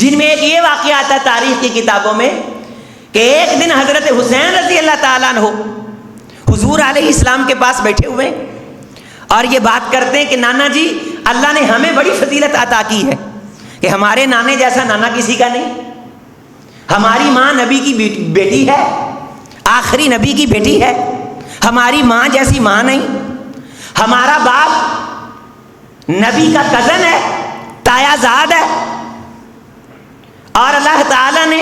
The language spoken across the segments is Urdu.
جن میں ایک یہ واقعہ آتا ہے تاریخ کی کتابوں میں کہ ایک دن حضرت حسین رضی اللہ تعالیٰ عنہ حضور علیہ السلام کے پاس بیٹھے ہوئے اور یہ بات کرتے ہیں کہ نانا جی اللہ نے ہمیں بڑی فضیلت عطا کی ہے کہ ہمارے نانے جیسا نانا کسی کا نہیں، ہماری ماں نبی کی بیٹی ہے، آخری نبی کی بیٹی ہے، ہماری ماں جیسی ماں نہیں، ہمارا باپ نبی کا کزن ہے، تایا زاد ہے، اور اللہ تعالیٰ نے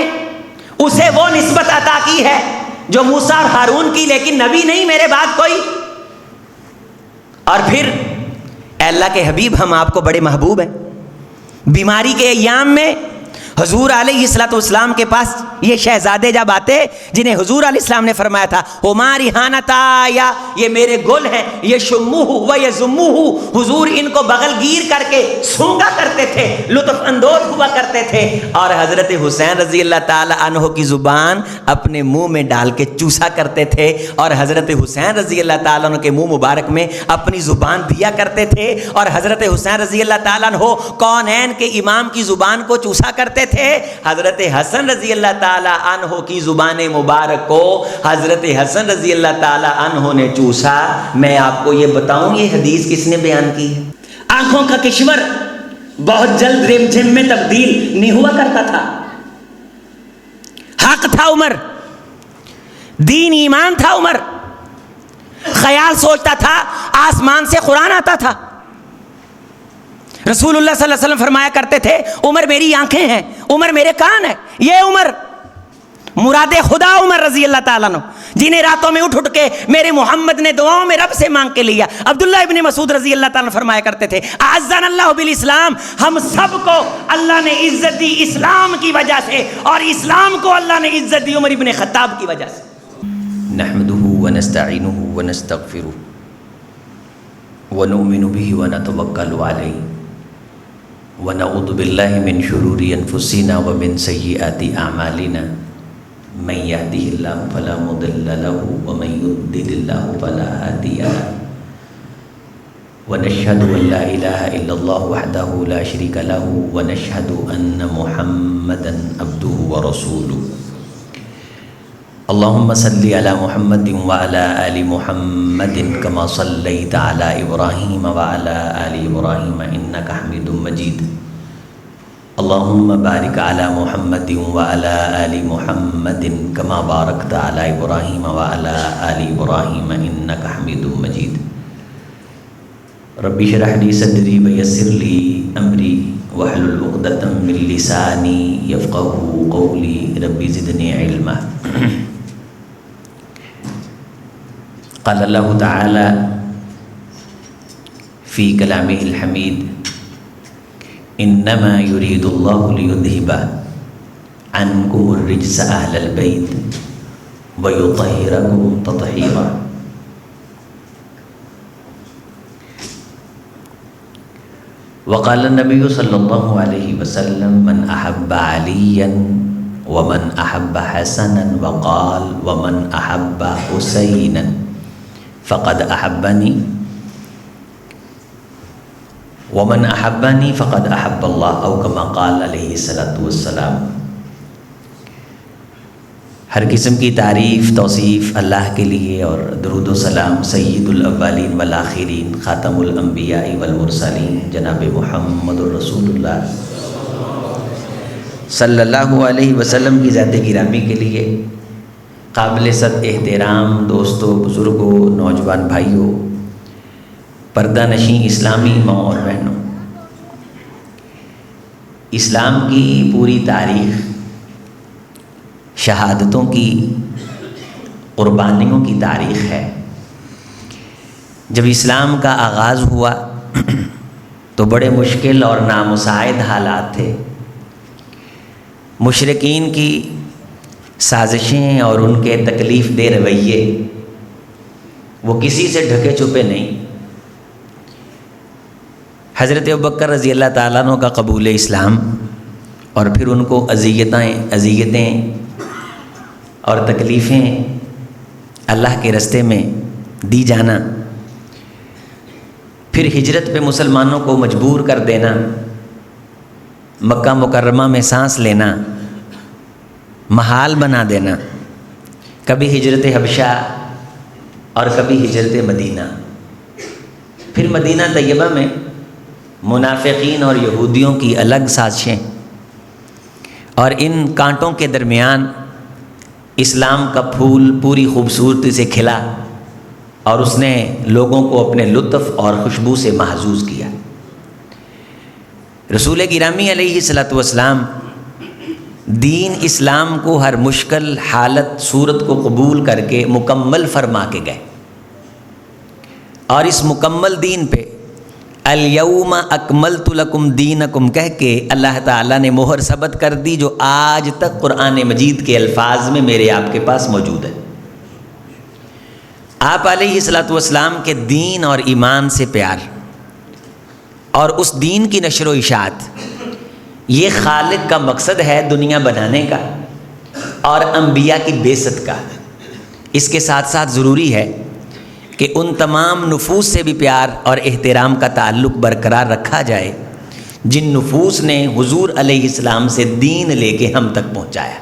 اسے وہ نسبت عطا کی ہے جو موسیٰ اور ہارون کی، لیکن نبی نہیں میرے بعد کوئی۔ اور پھر اے اللہ کے حبیب ہم آپ کو بڑے محبوب ہیں، بیماری کے ایام میں حضور علیہ السلام کے پاس یہ شہزادے جب آتے جنہیں حضور علیہ السلام نے فرمایا تھا ہماری حانتا یا یہ میرے گل ہیں یہ شموہ و یہ زموہ، حضور ان کو بغل گیر کر کے سونگا کرتے تھے، لطف اندوز ہوا کرتے تھے، اور حضرت حسین رضی اللہ تعالی عنہ کی زبان اپنے منہ میں ڈال کے چوسا کرتے تھے، اور حضرت حسین رضی اللہ تعالیٰ عنہ کے منہ مبارک میں اپنی زبان دیا کرتے تھے، اور حضرت حسین رضی اللہ تعالیٰ عنہ کونین کے امام کی زبان کو چوسا کرتے تھے۔ حضرت حسن رضی اللہ تعالی عنہ کی زبان مبارک کو حضرت حسن رضی اللہ تعالی عنہ نے چوسا۔ میں آپ کو یہ بتاؤں یہ حدیث کس نے بیان کی ہے؟ آنکھوں کا کشور بہت جلد رم جھم میں تبدیل نہیں ہوا کرتا تھا، حق تھا عمر، دین ایمان تھا عمر، خیال سوچتا تھا، آسمان سے قرآن آتا تھا۔ رسول اللہ صلی اللہ علیہ وسلم فرمایا کرتے تھے عمر میری آنکھیں ہیں، عمر میرے کان ہیں، یہ عمر مراد خدا عمر رضی اللہ تعالیٰ عنہ جنہیں راتوں میں اٹھ کے میرے محمد نے دعاؤں میں رب سے مانگ کے لیا۔ عبداللہ ابن مسعود رضی اللہ تعالیٰ عنہ فرمایا کرتے تھے اعزنا اللہ بالاسلام، ہم سب کو اللہ نے عزت دی اسلام کی وجہ سے، اور اسلام کو اللہ نے عزت دی عمر ابن خطاب کی وجہ سے۔ نحمده ونستعینه ونستغفره ونؤمن به ونتوکل علیہ ونعوذ باللہ من شرور انفسنا ومن سیئات اعمالنا من یهده اللہ فلا مضل له ومن یضلل اللہ فلا ہادی له ونشهد ان لا الہ الا اللہ وحدہ لا شریک له ونشهد ان محمدا عبدہ ورسولہ اللہم صلی علی محمد وعلی آل محمد کما صلیت علی ابراہیم وعلی آل ابراہیم انک حمید مجید اللہم بارک علی محمد وعلی آل محمد کما بارکت علی ابراہیم وعلی آل ابراہیم انک حمید مجید رب اشرح لی صدری ویسر لی امری واحلل عقدۃ من لسانی یفقہوا قولی رب زدنی علما۔ قال اللہ تعالی فی کلامہ الحمید انما یرید اللہ لیذہب عنکم الرجس اہل البیت ویطہرکم تطہیرا۔ وقال النبی صلی اللہ علیہ وسلم من احب علیا ومن احب حسنا وقال ومن احب حسینا فقد احبنی ومن احبنی فقد احب اللہ او کما قال علیہ الصلاۃ والسلام۔ ہر قسم کی تعریف توصیف اللہ کے لیے، اور درود و سلام سید الاولین والآخرین خاتم الانبیاء والمرسلین جناب محمد الرسول اللہ صلی اللہ علیہ وسلم کی ذات گرامی کے لیے۔ قابل صد احترام دوستوں، بزرگوں، نوجوان بھائیوں، پردہ نشین اسلامی ماں اور بہنوں، اسلام کی پوری تاریخ شہادتوں کی، قربانیوں کی تاریخ ہے۔ جب اسلام کا آغاز ہوا تو بڑے مشکل اور نامساعد حالات تھے، مشرکین کی سازشیں اور ان کے تکلیف دہ رویے وہ کسی سے ڈھکے چھپے نہیں۔ حضرت ابوبکر رضی اللہ تعالیٰ عنہ کا قبول اسلام، اور پھر ان کو اذیتیں اور تکلیفیں اللہ کے راستے میں دی جانا، پھر ہجرت پہ مسلمانوں کو مجبور کر دینا، مکہ مکرمہ میں سانس لینا محال بنا دینا، کبھی ہجرت حبشہ اور کبھی ہجرت مدینہ، پھر مدینہ طیبہ میں منافقین اور یہودیوں کی الگ سازشیں، اور ان کانٹوں کے درمیان اسلام کا پھول پوری خوبصورتی سے کھلا اور اس نے لوگوں کو اپنے لطف اور خوشبو سے محظوظ کیا۔ رسول گرامی علیہ الصلوۃ والسلام دین اسلام کو ہر مشکل حالت صورت کو قبول کر کے مکمل فرما کے گئے، اور اس مکمل دین پہ الیوم اکملت لکم دینکم کہہ کے اللہ تعالیٰ نے مہر ثبت کر دی، جو آج تک قرآن مجید کے الفاظ میں میرے آپ کے پاس موجود ہے۔ آپ علیہ الصلوۃ والسلام کے دین اور ایمان سے پیار اور اس دین کی نشر و اشاعت، یہ خالق کا مقصد ہے دنیا بنانے کا اور انبیاء کی بعثت کا۔ اس کے ساتھ ساتھ ضروری ہے کہ ان تمام نفوس سے بھی پیار اور احترام کا تعلق برقرار رکھا جائے جن نفوس نے حضور علیہ السلام سے دین لے کے ہم تک پہنچایا۔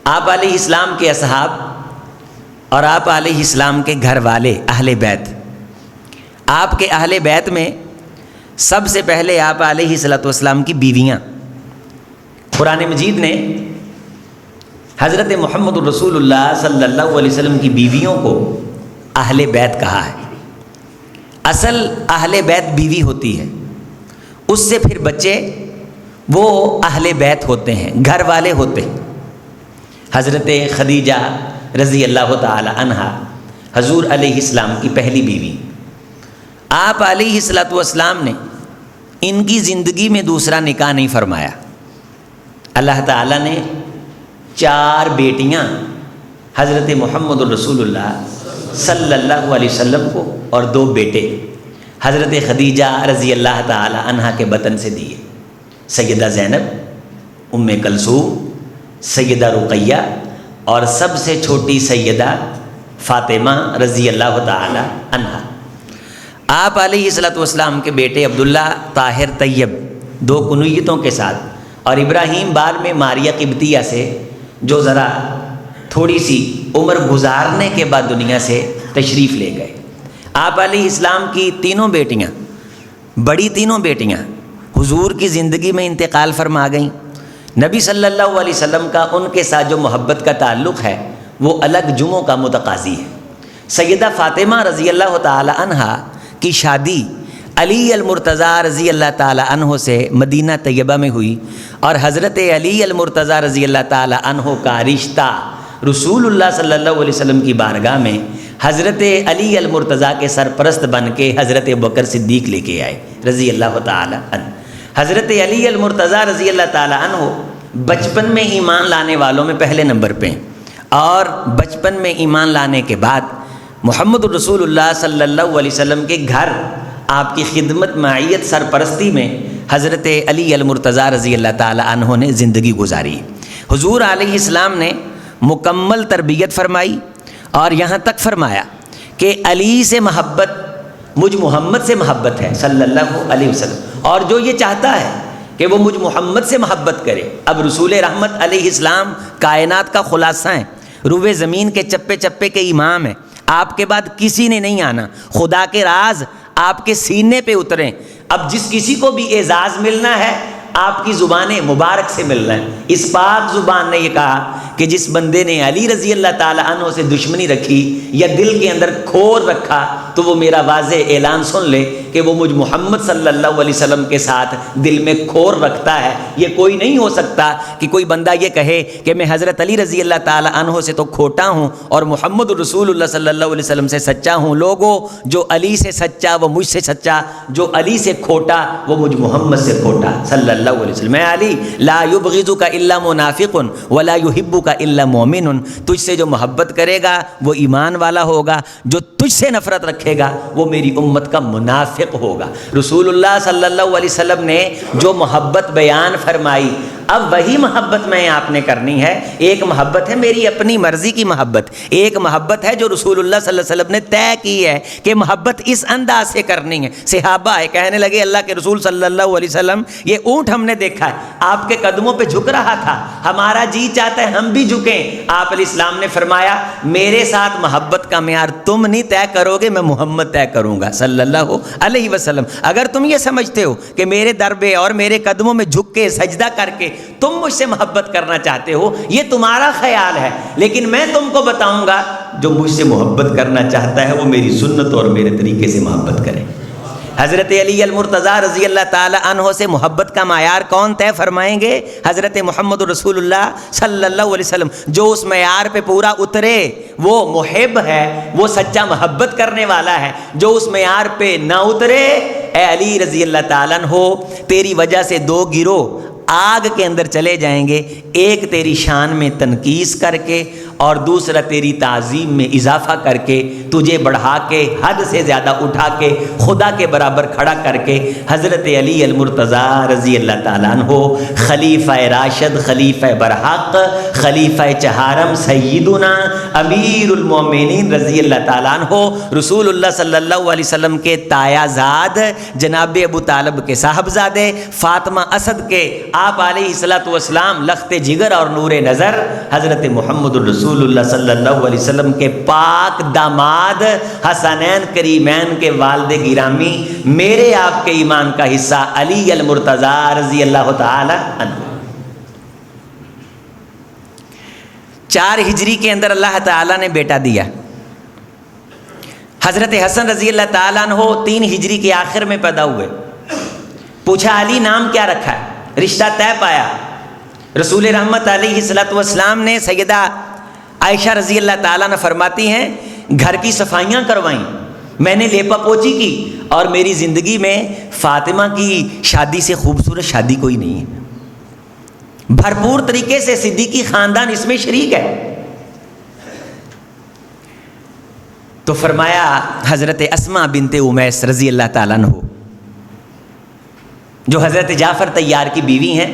آپ علیہ السلام کے اصحاب اور آپ علیہ السلام کے گھر والے اہل بیت، آپ کے اہل بیت میں سب سے پہلے آپ علیہ الصلوۃ والسلام کی بیویاں۔ قرآن مجید نے حضرت محمد الرسول اللہ صلی اللہ علیہ وسلم کی بیویوں کو اہل بیت کہا ہے۔ اصل اہل بیت بیوی ہوتی ہے، اس سے پھر بچے وہ اہل بیت ہوتے ہیں، گھر والے ہوتے ہیں۔ حضرت خدیجہ رضی اللہ تعالی عنہا حضور علیہ السلام کی پہلی بیوی، آپ علیہ الصلوۃ والسلام نے ان کی زندگی میں دوسرا نکاح نہیں فرمایا۔ اللہ تعالیٰ نے 4 بیٹیاں حضرت محمد الرسول اللہ صلی اللہ علیہ وسلم کو اور 2 بیٹے حضرت خدیجہ رضی اللہ تعالی عنہا کے بطن سے دیے، سیدہ زینب، ام کلثوم، سیدہ رقیہ اور سب سے چھوٹی سیدہ فاطمہ رضی اللہ تعالی عنہا۔ آپ علیہ الصلوۃ والسلام کے بیٹے عبداللہ طاہر طیب 2 کنویتوں کے ساتھ، اور ابراہیم بعد میں ماریہ قبطیہ سے جو ذرا تھوڑی سی عمر گزارنے کے بعد دنیا سے تشریف لے گئے۔ آپ علیہ السلام کی 3 بیٹیاں، بڑی 3 بیٹیاں حضور کی زندگی میں انتقال فرما گئیں۔ نبی صلی اللہ علیہ وسلم کا ان کے ساتھ جو محبت کا تعلق ہے وہ الگ جمعوں کا متقاضی ہے۔ سیدہ فاطمہ رضی اللہ تعالی عنہا کی شادی علی المرتضیٰ رضی اللہ تعالی عنہ سے مدینہ طیبہ میں ہوئی، اور حضرت علی المرتضیٰ رضی اللہ تعالی عنہ کا رشتہ رسول اللہ صلی اللہ علیہ وسلم کی بارگاہ میں حضرت علی المرتضیٰ کے سرپرست بن کے حضرت ابوبکر صدیق لے کے آئے رضی اللہ تعالی عنہ۔ حضرت علی المرتضیٰ رضی اللہ تعالی عنہ بچپن میں ایمان لانے والوں میں پہلے نمبر پہ ہیں، اور بچپن میں ایمان لانے کے بعد محمد الرسول اللہ صلی اللہ علیہ وسلم کے گھر آپ کی خدمت معیت سرپرستی میں حضرت علی المرتضیٰ رضی اللہ تعالی عنہ نے زندگی گزاری۔ حضور علیہ السلام نے مکمل تربیت فرمائی، اور یہاں تک فرمایا کہ علی سے محبت مجھ محمد سے محبت ہے صلی اللہ علیہ وسلم، اور جو یہ چاہتا ہے کہ وہ مجھ محمد سے محبت کرے۔ اب رسول رحمت علیہ السلام کائنات کا خلاصہ ہیں، روئے زمین کے چپے چپے کے امام ہیں، آپ کے بعد کسی نے نہیں آنا، خدا کے راز آپ کے سینے پہ اتریں۔ اب جس کسی کو بھی اعزاز ملنا ہے آپ کی زبان مبارک سے ملنا ہے۔ اس پاک زبان نے یہ کہا کہ جس بندے نے علی رضی اللہ تعالی عنہ سے دشمنی رکھی یا دل کے اندر کھور رکھا تو وہ میرا واضح اعلان سن لے کہ وہ مجھ محمد صلی اللہ علیہ وسلم کے ساتھ دل میں کھور رکھتا ہے۔ یہ کوئی نہیں ہو سکتا کہ کوئی بندہ یہ کہے کہ میں حضرت علی رضی اللہ تعالی عنہ سے تو کھوٹا ہوں اور محمد رسول اللہ صلی اللہ علیہ وسلم سے سچا ہوں۔ لوگوں، جو علی سے سچا وہ مجھ سے سچا، جو علی سے کھوٹا وہ مجھ محمد سے کھوٹا صلی اللہ علیہ وسلم۔ میں علی لا یبغضک الا منافق ولا یحبک الا مومن، تجھ سے جو محبت کرے گا وہ ایمان والا ہوگا، جو تجھ سے نفرت رکھے گا وہ میری امت کا منافق ہوگا۔ رسول اللہ صلی اللہ علیہ وسلم نے جو محبت بیان فرمائی اب وہی محبت میں آپ نے کرنی ہے. ایک محبت ہے میری اپنی مرضی کی محبت, ایک محبت ہے جو رسول اللہ صلی اللہ علیہ وسلم نے طے کی ہے کہ محبت اس انداز سے کرنی ہے. صحابہ کہنے لگے اللہ کے رسول صلی اللہ علیہ وسلم یہ اونٹ ہم نے دیکھا ہے آپ کے قدموں پہ جھک رہا تھا, ہمارا جی چاہتا ہے ہم بھی جھکیں. آپ علیہ السلام نے فرمایا میرے ساتھ محبت کا معیار تم نہیں طے کرو گے, میں محمد طے کروں گا صلی اللہ علیہ وسلم. اگر تم یہ سمجھتے ہو کہ میرے در پہ اور میرے قدموں میں جھک کے سجدہ کر کے تم مجھ سے محبت کرنا چاہتے ہو, یہ تمہارا خیال ہے, لیکن میں تم کو بتاؤں گا جو مجھ سے محبت کرنا چاہتا ہے وہ میری سنت اور میرے طریقے سے محبت کرے. حضرت علی المرتضیٰ رضی اللہ تعالی عنہ سے محبت کا معیار کون طے فرمائیں گے؟ حضرت محمد رسول اللہ صلی اللہ علیہ وسلم. جو اس معیار پہ پورا اترے وہ محب ہے, وہ سچا محبت کرنے والا ہے. جو اس معیار پہ نہ اترے, اے علی رضی اللہ تعالیٰ عنہ تیری وجہ سے دو گروہ آگ کے اندر چلے جائیں گے, ایک تیری شان میں تنقیص کر کے اور دوسرا تیری تعظیم میں اضافہ کر کے, تجھے بڑھا کے حد سے زیادہ اٹھا کے خدا کے برابر کھڑا کر کے. حضرت علی المرتضیٰ رضی اللہ تعالیٰ عنہ خلیفہ راشد, خلیفہ برحق, خلیفہ چہارم, سیدنا امیر المومنین رضی اللہ تعالیٰ عنہ, رسول اللہ صلی اللہ علیہ وسلم کے تایا زاد جناب ابو طالب کے صاحبزادے, فاطمہ اسد کے آپ علیہ الصلوۃ والسلام لخت جگر اور نور نظر, حضرت محمد رسول اللہ صلی اللہ علیہ وسلم کے پاک داماد حسنین کریمین کے والد گرامی, میرے آپ کے ایمان کا حصہ علی المرتضیٰ رضی اللہ تعالی عنہ. 4 ہجری کے اندر اللہ تعالیٰ نے بیٹا دیا. حضرت حسن رضی اللہ تعالیٰ عنہ 3 ہجری کے آخر میں پیدا ہوئے. پوچھا علی نام کیا رکھا ہے؟ رشتہ طے پایا. رسول رحمت علیہ الصلوۃ والسلام نے سیدہ عائشہ رضی اللہ تعالیٰ نے فرماتی ہیں گھر کی صفائیاں کروائیں, میں نے لیپا پوچی کی, اور میری زندگی میں فاطمہ کی شادی سے خوبصورت شادی کوئی نہیں ہے. بھرپور طریقے سے صدیقی خاندان اس میں شریک ہے. تو فرمایا حضرت اسماء بنت امیس رضی اللہ تعالیٰ عنہ جو حضرت جعفر طیار کی بیوی ہیں,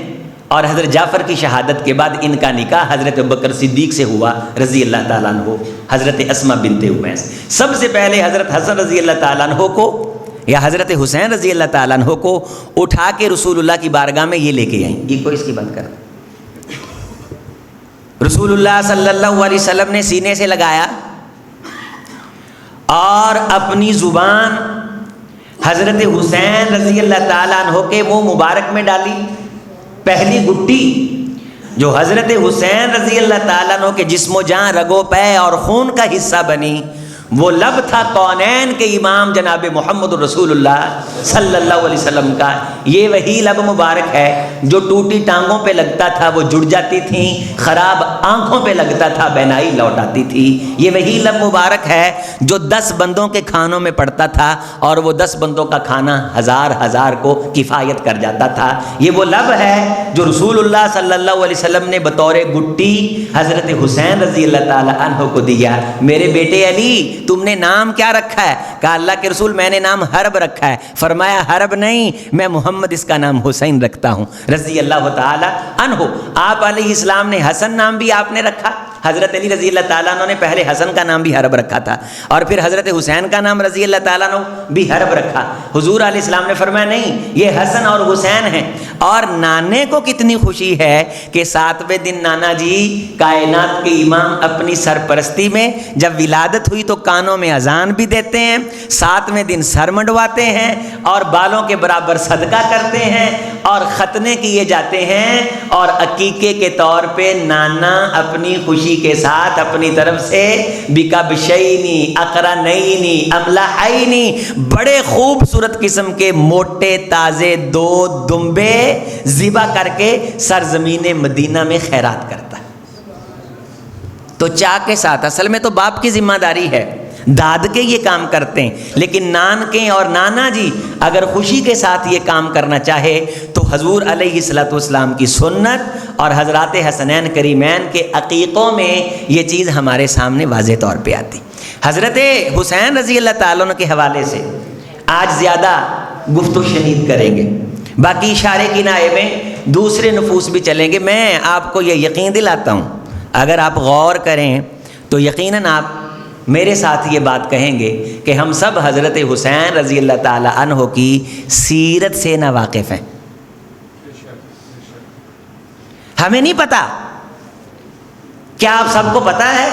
اور حضرت جعفر کی شہادت کے بعد ان کا نکاح حضرت ابوبکر صدیق سے ہوا رضی اللہ تعالیٰ عنہ. حضرت اسماء بنت امیس سب سے پہلے حضرت حسن رضی اللہ تعالیٰ عنہ کو یا حضرت حسین رضی اللہ تعالیٰ عنہ کو اٹھا کے رسول اللہ کی بارگاہ میں یہ لے کے آئیں. یہ کو اس کی بند کر. رسول اللہ صلی اللہ علیہ وسلم نے سینے سے لگایا اور اپنی زبان حضرت حسین رضی اللہ تعالیٰ عنہ کے منہ مبارک میں ڈالی. پہلی گٹی جو حضرت حسین رضی اللہ تعالیٰ عنہ کے جسم و جان, رگ و پے اور خون کا حصہ بنی, وہ لب تھا کونین کے امام جناب محمد رسول اللہ صلی اللہ علیہ وسلم کا. یہ وہی لب مبارک ہے جو ٹوٹی ٹانگوں پہ لگتا تھا وہ جڑ جاتی تھیں, خراب آنکھوں پہ لگتا تھا بینائی لوٹ آتی تھی. یہ وہی لب مبارک ہے جو 10 بندوں کے کھانوں میں پڑتا تھا اور وہ 10 بندوں کا کھانا ہزار کو کفایت کر جاتا تھا. یہ وہ لب ہے جو رسول اللہ صلی اللہ علیہ وسلم نے بطور گٹی حضرت حسین رضی اللہ تعالی عنہ کو دیا. میرے بیٹے علی تم نے نام کیا رکھا ہے؟ کہا اللہ کے رسول میں نے نام حرب رکھا ہے. فرمایا حرب نہیں, میں محمد اس کا نام حسین رکھتا ہوں رضی اللہ تعالی عنہ. آپ علیہ السلام نے حسن نام بھی آپ نے رکھا. حضرت علی رضی اللہ تعالیٰ عنہ نے پہلے حسن کا نام بھی حرب رکھا تھا اور پھر حضرت حسین کا نام رضی اللہ تعالیٰ عنہ بھی حرب رکھا. حضور علیہ السلام نے فرمایا نہیں, یہ حسن اور حسین ہیں. اور نانے کو کتنی خوشی ہے کہ 7ویں دن نانا جی کائنات کے امام اپنی سرپرستی میں جب ولادت ہوئی تو کانوں میں اذان بھی دیتے ہیں, 7ویں دن سر منڈواتے ہیں اور بالوں کے برابر صدقہ کرتے ہیں اور ختنے کیے جاتے ہیں. اور عقیقے کے طور پہ نانا اپنی خوشی کے ساتھ اپنی طرف سے بکبشینی اقرنینی املحینی بڑے خوبصورت قسم کے موٹے تازے 2 دمبے ذبح کر کے سرزمین مدینہ میں خیرات کرتا ہے. تو چاہ کے ساتھ, اصل میں تو باپ کی ذمہ داری ہے, داد کے یہ کام کرتے ہیں, لیکن نان کے اور نانا جی اگر خوشی کے ساتھ یہ کام کرنا چاہے تو حضور علیہ الصلوۃ والسلام کی سنت اور حضرات حسنین کریمین کے عقیقوں میں یہ چیز ہمارے سامنے واضح طور پہ آتی. حضرت حسین رضی اللہ تعالیٰ عنہ کے حوالے سے آج زیادہ گفت و شنید کریں گے. باقی اشارے کی نائے میں دوسرے نفوس بھی چلیں گے. میں آپ کو یہ یقین دلاتا ہوں اگر آپ غور کریں تو یقیناً آپ میرے ساتھ یہ بات کہیں گے کہ ہم سب حضرت حسین رضی اللہ تعالی عنہ کی سیرت سے نا واقف ہیں. ہمیں نہیں پتا. کیا آپ سب کو پتا ہے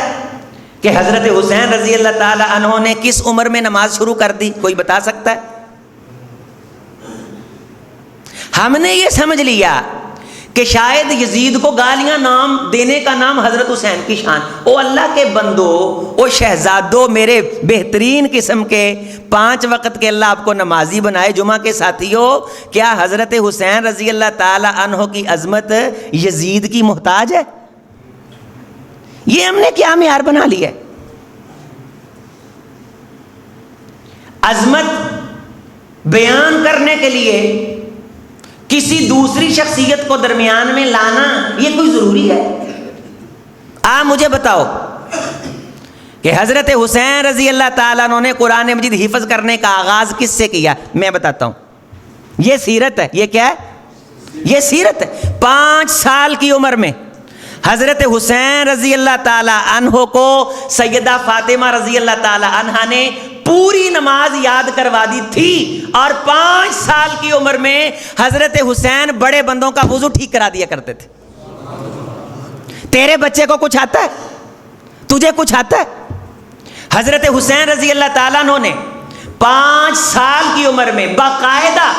کہ حضرت حسین رضی اللہ تعالی عنہ نے کس عمر میں نماز شروع کر دی؟ کوئی بتا سکتا ہے؟ ہم نے یہ سمجھ لیا کہ شاید یزید کو گالیاں نام دینے کا نام حضرت حسین کی شان. او اللہ کے بندو، او شہزادو، میرے بہترین قسم کے 5 وقت کے اللہ آپ کو نمازی بنائے، جمعہ کے ساتھیوں، کیا حضرت حسین رضی اللہ تعالی عنہ کی عظمت یزید کی محتاج ہے؟ یہ ہم نے کیا معیار بنا لیا ہے؟ عظمت بیان کرنے کے لیے کسی دوسری شخصیت کو درمیان میں لانا یہ کوئی ضروری ہے؟ آپ مجھے بتاؤ کہ حضرت حسین رضی اللہ تعالیٰ عنہ نے قرآن مجید حفظ کرنے کا آغاز کس سے کیا؟ میں بتاتا ہوں. یہ سیرت ہے. یہ کیا ہے؟ یہ سیرت ہے. 5 سال کی عمر میں حضرت حسین رضی اللہ تعالیٰ عنہ کو سیدہ فاطمہ رضی اللہ تعالیٰ عنہ نے پوری نماز یاد کروا دی تھی، اور 5 سال کی عمر میں حضرت حسین بڑے بندوں کا وضو ٹھیک کرا دیا کرتے تھے. تیرے بچے کو کچھ آتا ہے؟ تجھے کچھ آتا ہے؟ حضرت حسین رضی اللہ تعالیٰ عنہ نے 5 سال کی عمر میں باقاعدہ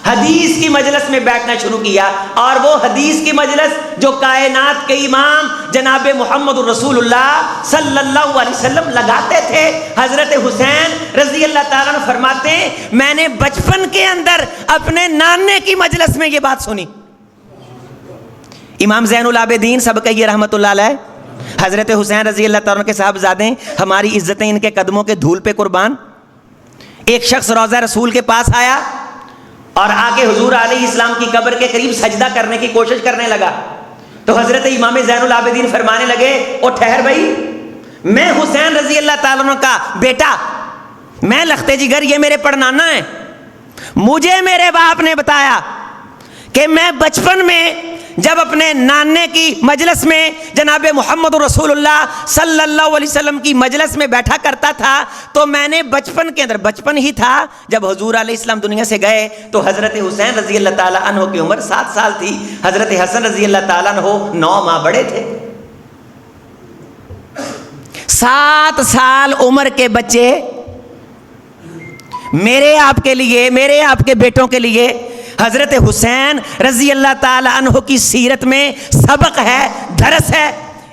حدیث کی مجلس میں بیٹھنا شروع کیا، اور وہ حدیث کی مجلس جو کائنات کے امام جناب محمد رسول اللہ صلی اللہ علیہ وسلم لگاتے تھے. حضرت حسین رضی اللہ تعالیٰ عنہ فرماتے ہیں میں نے بچپن کے اندر اپنے نانے کی مجلس میں یہ بات سنی. امام زین العابدین سب کہیے رحمت اللہ علیہ. حضرت حسین رضی اللہ تعالیٰ عنہ کے صاحبزادے، ہماری عزتیں ان کے قدموں کے دھول پہ قربان. ایک شخص روضہ رسول کے پاس آیا اور آ کے حضور علیہ السلام کی قبر کے قریب سجدہ کرنے کی کوشش کرنے لگا. تو حضرت امام زین العابدین فرمانے لگے او ٹھہر بھائی، میں حسین رضی اللہ تعالیٰ عنہ کا بیٹا، میں لخت جگر، یہ میرے پڑنانا ہے. مجھے میرے باپ نے بتایا کہ میں بچپن میں جب اپنے نانے کی مجلس میں جناب محمد رسول اللہ صلی اللہ علیہ وسلم کی مجلس میں بیٹھا کرتا تھا، تو میں نے بچپن کے اندر، بچپن ہی تھا جب حضور علیہ السلام دنیا سے گئے، تو حضرت حسین رضی اللہ تعالیٰ عنہ کی عمر 7 سال تھی، حضرت حسن رضی اللہ تعالیٰ عنہ 9 ماہ بڑے تھے. 7 سال عمر کے بچے میرے آپ کے لیے، میرے آپ کے بیٹوں کے لیے حضرت حسین رضی اللہ تعالی عنہ کی سیرت میں سبق ہے، درس ہے.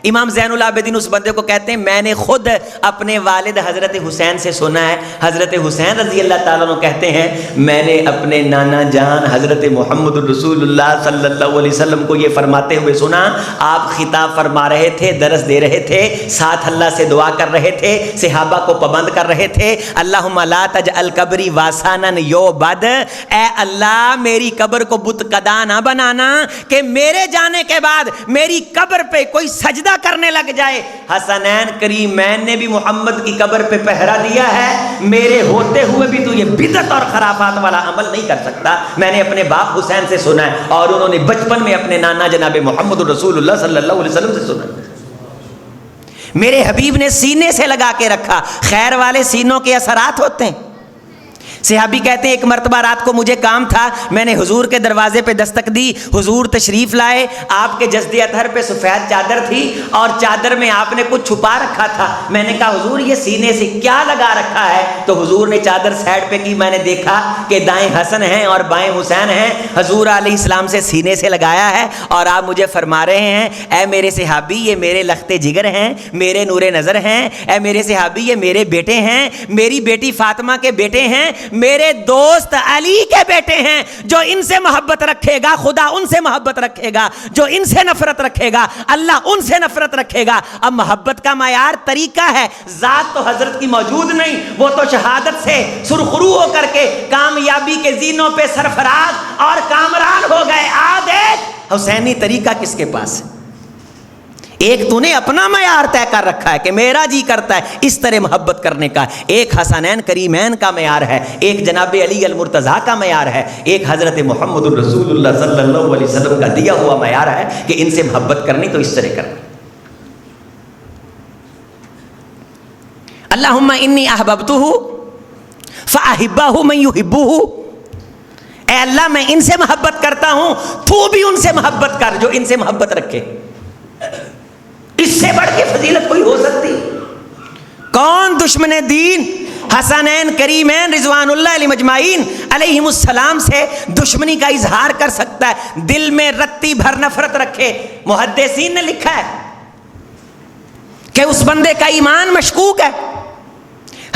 امام زین العابدین اس بندے کو کہتے ہیں میں نے خود اپنے والد حضرت حسین سے سنا ہے. حضرت حسین رضی اللہ تعالیٰ عنہ کہتے ہیں میں نے اپنے نانا جان حضرت محمد رسول اللہ صلی اللہ علیہ وسلم کو یہ فرماتے ہوئے سنا. آپ خطاب فرما رہے تھے، درس دے رہے تھے، ساتھ اللہ سے دعا کر رہے تھے، صحابہ کو پابند کر رہے تھے. اللہم لا تجعل قبری واسانا یعبد، اے اللہ میری قبر کو بت قدا نہ بنانا کہ میرے جانے کے بعد میری قبر پہ کوئی سجدہ کرنے لگ جائے. حسنین کریمین نے بھی محمد کی قبر پہ پہرا دیا ہے، میرے ہوتے ہوئے بھی تو یہ بدعت اور خرافات والا عمل نہیں کر سکتا. میں نے اپنے باپ حسین سے سنا ہے، اور انہوں نے بچپن میں اپنے نانا جناب محمد رسول اللہ صلی اللہ علیہ وسلم سے سنا. میرے حبیب نے سینے سے لگا کے رکھا. خیر والے سینوں کے اثرات ہوتے ہیں. صحابی کہتے ہیں ایک مرتبہ رات کو مجھے کام تھا، میں نے حضور کے دروازے پہ دستک دی، حضور تشریف لائے. آپ کے جسد اطہر پہ سفید چادر تھی، اور چادر میں آپ نے کچھ چھپا رکھا تھا. میں نے کہا حضور یہ سینے سے کیا لگا رکھا ہے؟ تو حضور نے چادر سائڈ پہ کی. میں نے دیکھا کہ دائیں حسن ہیں اور بائیں حسین ہیں. حضور علیہ السلام سے سینے سے لگایا ہے، اور آپ مجھے فرما رہے ہیں اے میرے صحابی یہ میرے لخت جگر ہیں، میرے نور نظر ہیں. اے میرے صحابی یہ میرے بیٹے ہیں، میری بیٹی فاطمہ کے بیٹے ہیں، میرے دوست علی کے بیٹے ہیں. جو ان سے محبت رکھے گا خدا ان سے محبت رکھے گا، جو ان سے نفرت رکھے گا اللہ ان سے نفرت رکھے گا. اب محبت کا معیار طریقہ ہے، ذات تو حضرت کی موجود نہیں، وہ تو شہادت سے سرخرو ہو کر کے کامیابی کے زینوں پہ سرفراز اور کامران ہو گئے. آج ایک حسینی طریقہ کس کے پاس ہے؟ ایک تو نے اپنا معیار طے کر رکھا ہے کہ میرا جی کرتا ہے اس طرح محبت کرنے کا، ایک حسنین کریمین کا معیار ہے، ایک جناب علی المرتضیٰ کا معیار ہے، ایک حضرت محمد الرسول اللہ صلی اللہ علیہ وسلم کا دیا ہوا معیار ہے کہ ان سے محبت کرنی تو اس طرح کرنی۔ اللہم انی احببتہ فاحبہ من یحبہ، اے اللہ میں ان سے محبت کرتا ہوں، تو بھی ان سے محبت کر جو ان سے محبت رکھے۔ اس سے بڑھ کے فضیلت کوئی ہو سکتی؟ کون دشمن دین حسنین کریمین رضوان اللہ علیہ مجمعین علیہم السلام سے دشمنی کا اظہار کر سکتا ہے، دل میں رتی بھر نفرت رکھے؟ محدثین نے لکھا ہے کہ اس بندے کا ایمان مشکوک ہے۔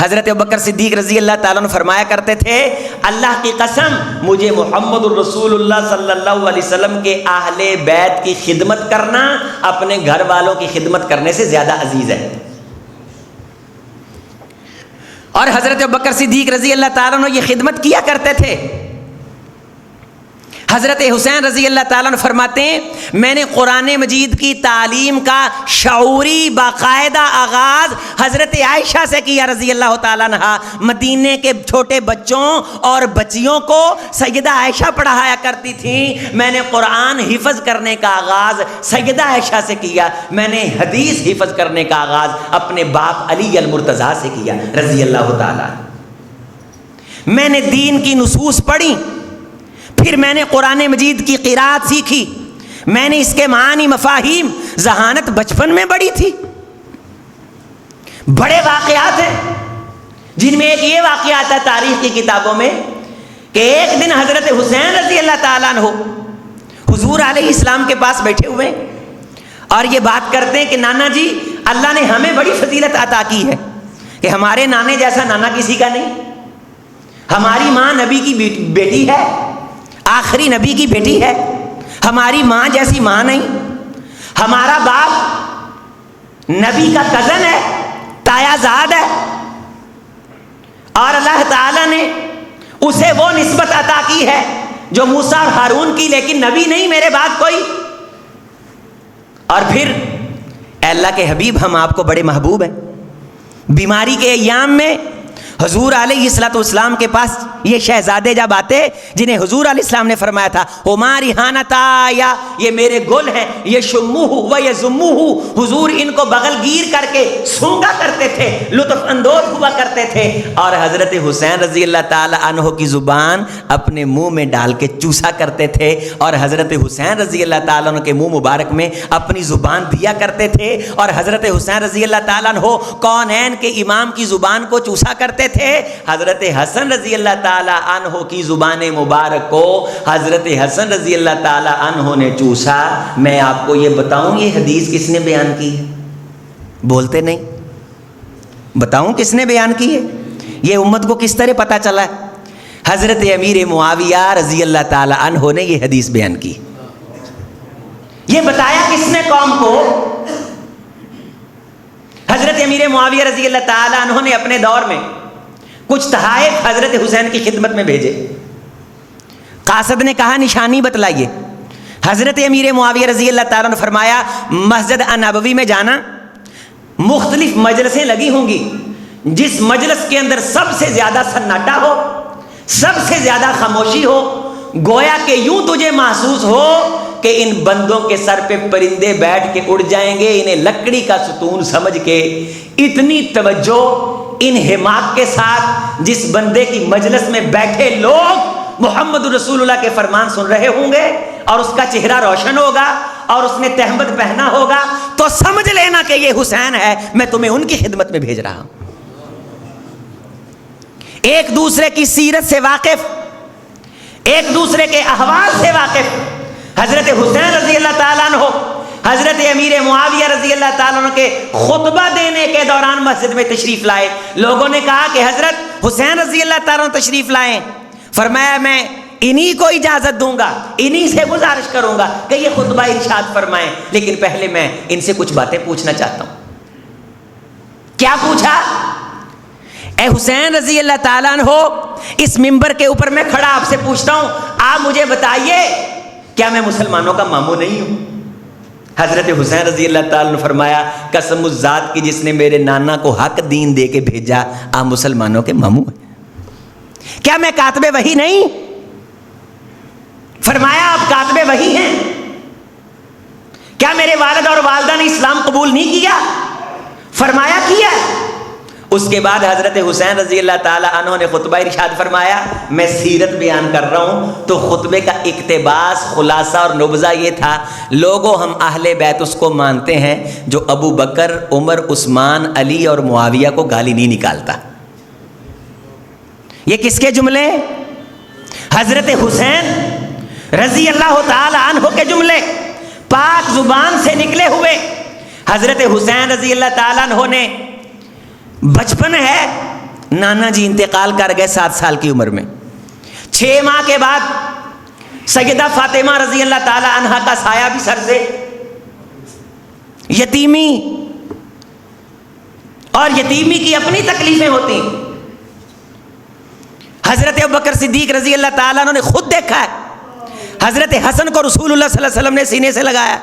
حضرت ابوبکر صدیق رضی اللہ تعالیٰ عنہ فرمایا کرتے تھے، اللہ کی قسم مجھے محمد الرسول اللہ صلی اللہ علیہ وسلم کے اہل بیت کی خدمت کرنا اپنے گھر والوں کی خدمت کرنے سے زیادہ عزیز ہے۔ اور حضرت ابوبکر صدیق رضی اللہ تعالیٰ عنہ یہ خدمت کیا کرتے تھے۔ حضرت حسین رضی اللہ تعالیٰ عنہ فرماتے ہیں، میں نے قرآن مجید کی تعلیم کا شعوری باقاعدہ آغاز حضرت عائشہ سے کیا رضی اللہ تعالیٰ عنہ۔ مدینے کے چھوٹے بچوں اور بچیوں کو سیدہ عائشہ پڑھایا کرتی تھیں، میں نے قرآن حفظ کرنے کا آغاز سیدہ عائشہ سے کیا، میں نے حدیث حفظ کرنے کا آغاز اپنے باپ علی المرتضیٰ سے کیا رضی اللہ تعالیٰ عنہ۔ میں نے دین کی نصوص پڑھی، پھر میں نے قرآن مجید کی قرات سیکھی، میں نے اس کے معانی مفاہیم ذہانت بچپن میں بڑھی تھی۔ بڑے واقعات ہیں جن میں ایک یہ واقعہ آتا ہے تاریخ کی کتابوں میں کہ ایک دن حضرت حسین رضی اللہ تعالیٰ عنہ حضور علیہ السلام کے پاس بیٹھے ہوئے اور یہ بات کرتے ہیں کہ نانا جی اللہ نے ہمیں بڑی فضیلت عطا کی ہے کہ ہمارے نانے جیسا نانا کسی کا نہیں، ہماری ماں نبی کی بیٹی ہے، آخری نبی کی بیٹی ہے، ہماری ماں جیسی ماں نہیں، ہمارا باپ نبی کا کزن ہے، تایا زاد ہے، اور اللہ تعالیٰ نے اسے وہ نسبت عطا کی ہے جو موسیٰ اور ہارون کی، لیکن نبی نہیں میرے بعد کوئی۔ اور پھر اے اللہ کے حبیب ہم آپ کو بڑے محبوب ہیں، بیماری کے ایام میں حضور علیہ السلام کے پاس یہ شہزادے جب آتے جنہیں حضور علیہ السلام نے فرمایا تھا ہماری حانتا یا یہ میرے گل ہیں، یہ شموہ و یہ زموہ، حضور ان کو بغل گیر کر کے سونگا کرتے تھے، لطف اندوز ہوا کرتے تھے، اور حضرت حسین رضی اللہ تعالی عنہ کی زبان اپنے منہ میں ڈال کے چوسا کرتے تھے، اور حضرت حسین رضی اللہ تعالیٰ عنہ کے منہ مبارک میں اپنی زبان دیا کرتے تھے، اور حضرت حسین رضی اللہ تعالیٰ عنہ کونین کے امام کی زبان کو چوسا کرتے تھے۔ حضرت حسن رضی اللہ تعالی عنہ کی زبان مبارک کو حضرت حسن رضی اللہ تعالی عنہ نے چوسا۔ میں آپ کو یہ بتاؤں یہ حدیث کس نے بیان کی ہے؟ بولتے نہیں، بتاؤں کس نے بیان کی ہے؟ یہ امت کو کس طرح پتا چلا ہے؟ حضرت امیر معاویہ رضی اللہ تعالی عنہ نے یہ حدیث بیان کی۔ یہ بتایا کس نے قوم کو؟ حضرت امیر معاویہ رضی اللہ تعالی عنہ نے اپنے دور میں کچھ تحائف حضرت حسین کی خدمت میں بھیجے۔ قاصد نے کہا نشانی بتلائیے۔ حضرت امیر معاویہ رضی اللہ تعالیٰ نے فرمایا مسجد نبوی میں جانا، مختلف مجلسیں لگی ہوں گی، جس مجلس کے اندر سب سے زیادہ سناٹا ہو، سب سے زیادہ خاموشی ہو، گویا کہ یوں تجھے محسوس ہو کہ ان بندوں کے سر پہ پرندے بیٹھ کے اڑ جائیں گے، انہیں لکڑی کا ستون سمجھ کے، اتنی توجہ انہماک کے ساتھ جس بندے کی مجلس میں بیٹھے لوگ محمد رسول اللہ کے فرمان سن رہے ہوں گے اور اس کا چہرہ روشن ہوگا اور اس نے تہمت پہنا ہوگا، تو سمجھ لینا کہ یہ حسین ہے، میں تمہیں ان کی خدمت میں بھیج رہا ہوں۔ ایک دوسرے کی سیرت سے واقف، ایک دوسرے کے احوال سے واقف حضرت حسین رضی اللہ تعالیٰ عنہ حضرت امیر معاویہ رضی اللہ تعالیٰ عنہ کے خطبہ دینے کے دوران مسجد میں تشریف لائے۔ لوگوں نے کہا کہ حضرت حسین رضی اللہ تعالیٰ عنہ تشریف لائیں۔ فرمایا میں انہی کو اجازت دوں گا، انہی سے گزارش کروں گا کہ یہ خطبہ ارشاد فرمائیں، لیکن پہلے میں ان سے کچھ باتیں پوچھنا چاہتا ہوں۔ کیا پوچھا؟ اے حسین رضی اللہ تعالیٰ عنہ، اس منبر کے اوپر میں کھڑا آپ سے پوچھتا ہوں، آپ مجھے بتائیے کیا میں مسلمانوں کا ماموں نہیں ہوں؟ حضرت حسین رضی اللہ تعالیٰ نے فرمایا قسم اس ذات کی جس نے میرے نانا کو حق دین دے کے بھیجا، آپ مسلمانوں کے ماموں ہیں۔ کیا میں کاتب وحی نہیں؟ فرمایا آپ کاتب وحی ہیں۔ کیا میرے والد اور والدہ نے اسلام قبول نہیں کیا؟ فرمایا کیا۔ اس کے بعد حضرت حسین رضی اللہ تعالی عنہ نے خطبہ ارشاد فرمایا، میں سیرت بیان کر رہا ہوں تو خطبے کا اقتباس، خلاصہ اور نبذہ یہ تھا، لوگوں ہم اہل بیت اس کو مانتے ہیں جو ابو بکر، عمر، عثمان، علی اور معاویہ کو گالی نہیں نکالتا۔ یہ کس کے جملے؟ حضرت حسین رضی اللہ تعالی عنہ کے جملے، پاک زبان سے نکلے ہوئے۔ حضرت حسین رضی اللہ تعالیٰ عنہ نے بچپن ہے، نانا جی انتقال کر گئے 7 سال کی عمر میں۔ 6 ماہ کے بعد سیدہ فاطمہ رضی اللہ تعالیٰ عنہ کا سایہ بھی سر سے، یتیمی، اور یتیمی کی اپنی تکلیفیں ہوتی۔ حضرت ابوبکر صدیق رضی اللہ تعالیٰ عنہ نے خود دیکھا ہے، حضرت حسن کو رسول اللہ صلی اللہ علیہ وسلم نے سینے سے لگایا،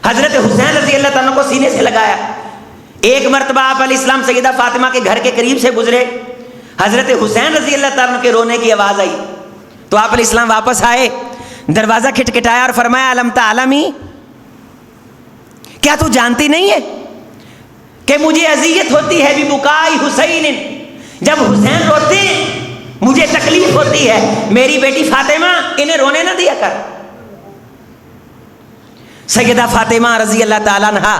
حضرت حسین رضی اللہ تعالیٰ کو سینے سے لگایا۔ ایک مرتبہ آپ علیہ السلام سیدہ فاطمہ کے گھر کے قریب سے گزرے، حضرت حسین رضی اللہ تعالیٰ کے رونے کی آواز آئی تو آپ علیہ السلام واپس آئے، دروازہ کھٹکھٹایا اور فرمایا علم تعلمی، کیا تو جانتی نہیں ہے کہ مجھے اذیت ہوتی ہے ببکائی حسین، جب حسین روتے ہیں مجھے تکلیف ہوتی ہے، میری بیٹی فاطمہ انہیں رونے نہ دیا کر۔ سیدہ فاطمہ رضی اللہ تعالیٰ عنہا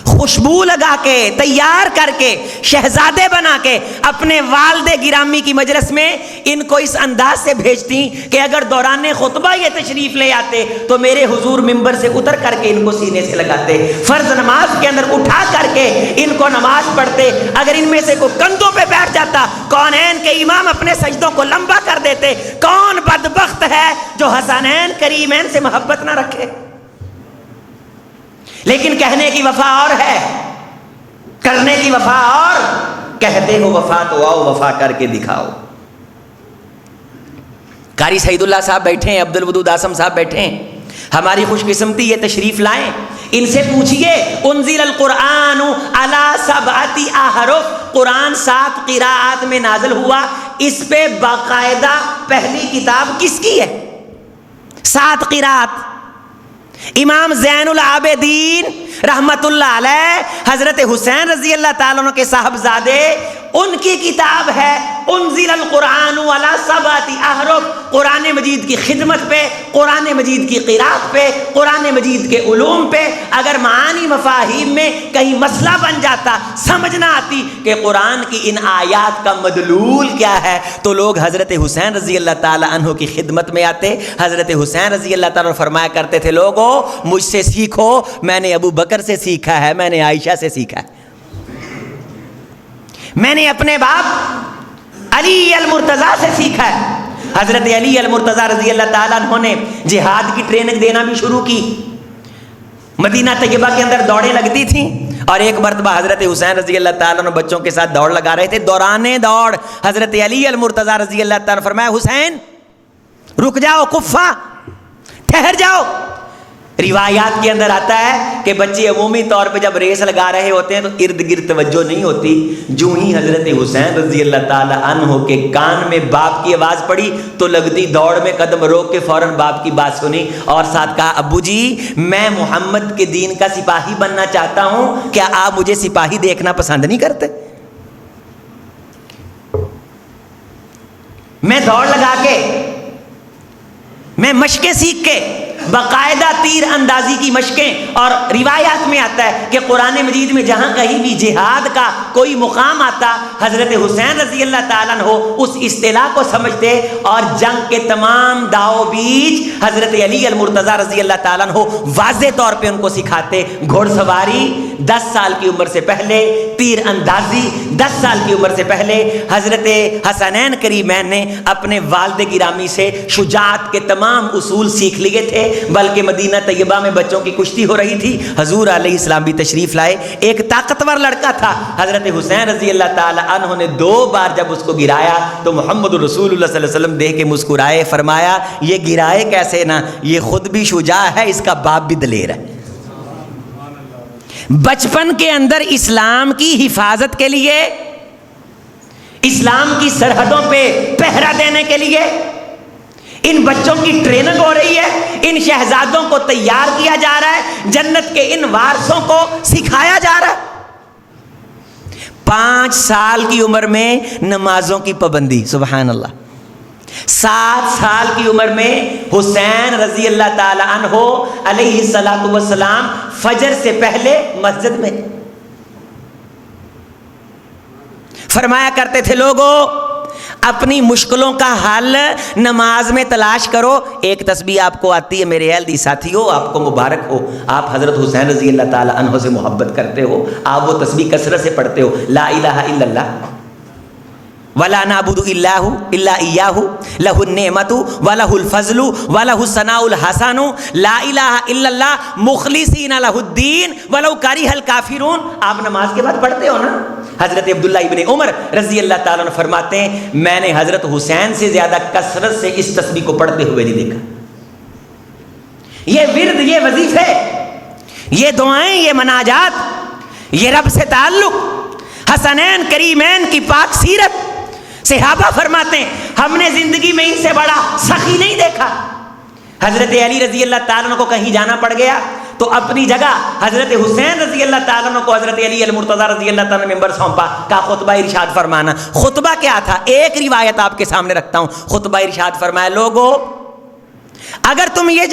خوشبو لگا کے، تیار کر کے، شہزادے بنا کے اپنے والد گرامی کی مجلس میں ان کو اس انداز سے بھیجتی کہ اگر دوران خطبہ یہ تشریف لے آتے تو میرے حضور ممبر سے اتر کر کے ان کو سینے سے لگاتے، فرض نماز کے اندر اٹھا کر کے ان کو نماز پڑھتے، اگر ان میں سے کوئی کندھوں پہ بیٹھ جاتا کونین کے امام اپنے سجدوں کو لمبا کر دیتے۔ کون بدبخت ہے جو حسنین کریمین سے محبت نہ رکھے؟ لیکن کہنے کی وفا اور ہے، کرنے کی وفا اور، کہتے ہو وفا تو آؤ وفا کر کے دکھاؤ۔ قاری سعید اللہ صاحب بیٹھے ہیں، عبد الودود آسم صاحب بیٹھے ہیں، ہماری خوش قسمتی یہ تشریف لائیں، ان سے پوچھئے انزل القرآن علی 7 احرف، قرآن 7 قراءات میں نازل ہوا، اس پہ باقاعدہ پہلی کتاب کس کی ہے؟ 7 قراءات۔ امام زین العابدین رحمت اللہ علیہ، حضرت حسین رضی اللہ تعالیٰ عنہ کے صاحبزادے، ان کی کتاب ہے انزل القرآن علی 7 احرف، قرآن مجید کی خدمت پہ، قرآن مجید کی قراءت پہ، قرآن مجید کے علوم پہ۔ اگر معانی مفاہیم میں کہیں مسئلہ بن جاتا، سمجھ نہ آتی کہ قرآن کی ان آیات کا مدلول کیا ہے، تو لوگ حضرت حسین رضی اللہ تعالیٰ عنہ کی خدمت میں آتے۔ حضرت حسین رضی اللہ تعالیٰ عنہ فرمایا کرتے تھے، لوگوں مجھ سے سیکھو، میں نے ابو بکر سے سیکھا ہے، میں نے عائشہ سے سیکھا ہے، میں نے اپنے باپ علی المرتضیٰ سے سیکھا ہے۔ حضرت علی المرتضیٰ رضی اللہ تعالیٰ عنہ نے جہاد کی ٹریننگ دینا بھی شروع کی۔ مدینہ طیبہ کے اندر دوڑیں لگتی تھیں، اور ایک مرتبہ حضرت حسین رضی اللہ تعالیٰ عنہ بچوں کے ساتھ دوڑ لگا رہے تھے۔ دوران دوڑ حضرت علی المرتضیٰ رضی اللہ تعالیٰ عنہ فرمایا، حسین رک جاؤ، کفا ٹھہر جاؤ۔ روایات کے اندر آتا ہے کہ بچے عمومی طور پہ جب ریس لگا رہے ہوتے ہیں تو ارد گرد توجہ نہیں ہوتی، جو ہی حضرت حسین رضی اللہ تعالیٰ عنہ کے کان میں باپ کی آواز پڑی تو لگتی دوڑ میں قدم روک کے فوراً باپ کی بات سنی اور ساتھ کہا، ابو جی میں محمد کے دین کا سپاہی بننا چاہتا ہوں، کیا آپ مجھے سپاہی دیکھنا پسند نہیں کرتے؟ میں دوڑ لگا کے، میں مشقیں سیکھ کے، باقاعدہ تیر اندازی کی مشقیں، اور روایات میں آتا ہے کہ قرآن مجید میں جہاں کہیں بھی جہاد کا کوئی مقام آتا، حضرت حسین رضی اللہ تعالیٰ عنہ اس اصطلاح کو سمجھتے اور جنگ کے تمام داؤ بیچ حضرت علی المرتضیٰ رضی اللہ تعالیٰ عنہ واضح طور پہ ان کو سکھاتے۔ گھوڑ سواری 10 سال کی عمر سے پہلے، تیر اندازی 10 سال کی عمر سے پہلے حضرت حسنین کریمین نے اپنے والد گرامی سے شجاعت کے تمام اصول سیکھ لیے تھے، بلکہ مدینہ طیبہ میں بچوں کی کشتی ہو رہی تھی، حضور علیہ السلام بھی تشریف لائے۔ ایک طاقتور لڑکا تھا، حضرت حسین رضی اللہ تعالی عنہ نے 2 بار جب اس کو گرایا تو محمد رسول اللہ صلی اللہ علیہ وسلم دیکھ کے مسکرائے، فرمایا یہ گرائے کیسے نہ، یہ خود بھی شجاع ہے، اس کا باپ بھی دلیر ہے۔ بچپن کے اندر اسلام کی حفاظت کے لیے، اسلام کی سرحدوں پہ پہرا دینے کے لیے ان بچوں کی ٹریننگ ہو رہی ہے، ان شہزادوں کو تیار کیا جا رہا ہے، جنت کے ان وارثوں کو سکھایا جا رہا ہے۔ 5 سال کی عمر میں نمازوں کی پابندی، سبحان اللہ۔ 7 سال کی عمر میں حسین رضی اللہ تعالی عنہ علیہ الصلوۃ والسلام فجر سے پہلے مسجد میں فرمایا کرتے تھے، لوگوں اپنی مشکلوں کا حل نماز میں تلاش کرو۔ ایک تسبیح آپ کو آتی ہے میرے اہلدی ساتھیو، آپ کو مبارک ہو، آپ حضرت حسین رضی اللہ تعالی عنہ سے محبت کرتے ہو، آپ وہ تسبیح کثرت سے پڑھتے ہو، لا الہ الا اللہ ولا نعبد الا ایاہ لہ النعمت ولہ الفضل ولہ الثناء الحسن لا الہ الا اللہ مخلصین لہ الدین ولو کرہ الکافرون۔ آپ نماز کے بعد پڑھتے ہو نا؟ حضرت عبداللہ ابن عمر رضی اللہ تعالیٰ عنہ فرماتے ہیں، میں نے حضرت حسین سے زیادہ کثرت سے اس تسبیح کو پڑھتے ہوئے نہیں دیکھا۔ یہ ورد، یہ وظیفے، یہ دعائیں، یہ مناجات، یہ رب سے تعلق، حسنین کریمین کی پاک سیرت۔ صحابہ فرماتے ہیں ہم نے زندگی میں ان سے بڑا سخی نہیں دیکھا۔ حضرت علی رضی اللہ تعالیٰ عنہ کو کہیں جانا پڑ گیا تو اپنی جگہ حضرت حسین رضی اللہ تعالیٰ عنہ کو حضرت علی المرتضیٰ رضی اللہ تعالیٰ عنہ ممبر سونپا، کا خطبہ ارشاد فرمانا۔ خطبہ کیا تھا؟ ایک روایت آپ کے سامنے رکھتا ہوں۔ خطبہ ارشاد فرمایا، لوگو اگر تم یہ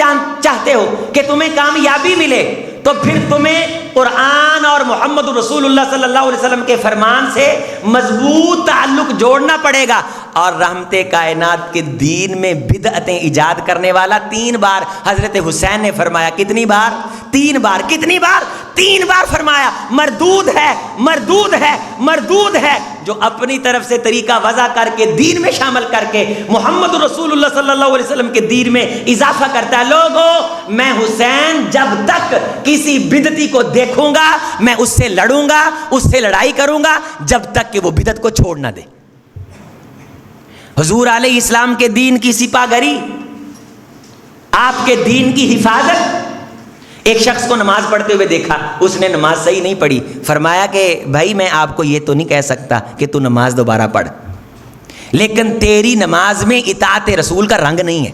چاہتے ہو کہ تمہیں کامیابی ملے تو پھر تمہیں قرآن اور محمد رسول اللہ صلی اللہ علیہ وسلم کے فرمان سے مضبوط تعلق جوڑنا پڑے گا۔ اور رحمت کائنات کے دین میں بدعتیں ایجاد کرنے والا 3 بار حضرت حسین نے فرمایا۔ کتنی بار؟ 3 بار۔ کتنی بار؟ 3 بار فرمایا، مردود ہے، مردود ہے، مردود ہے۔ جو اپنی طرف سے طریقہ وضع کر کے دین میں شامل کر کے محمد رسول اللہ صلی اللہ علیہ وسلم کے دین میں اضافہ کرتا ہے، لوگوں میں حسین جب تک کسی بدعتی کو دیکھوں گا میں اس سے لڑوں گا، اس سے لڑائی کروں گا جب تک کہ وہ بدعت کو چھوڑ نہ دے۔ حضور علیہ السلام کے دین کی سپاہ گری، آپ کے دین کی حفاظت۔ ایک شخص کو نماز پڑھتے ہوئے دیکھا، اس نے نماز صحیح نہیں پڑھی، فرمایا کہ بھائی میں آپ کو یہ تو نہیں کہہ سکتا کہ تو نماز دوبارہ پڑھ، لیکن تیری نماز میں اطاعت رسول کا رنگ نہیں ہے۔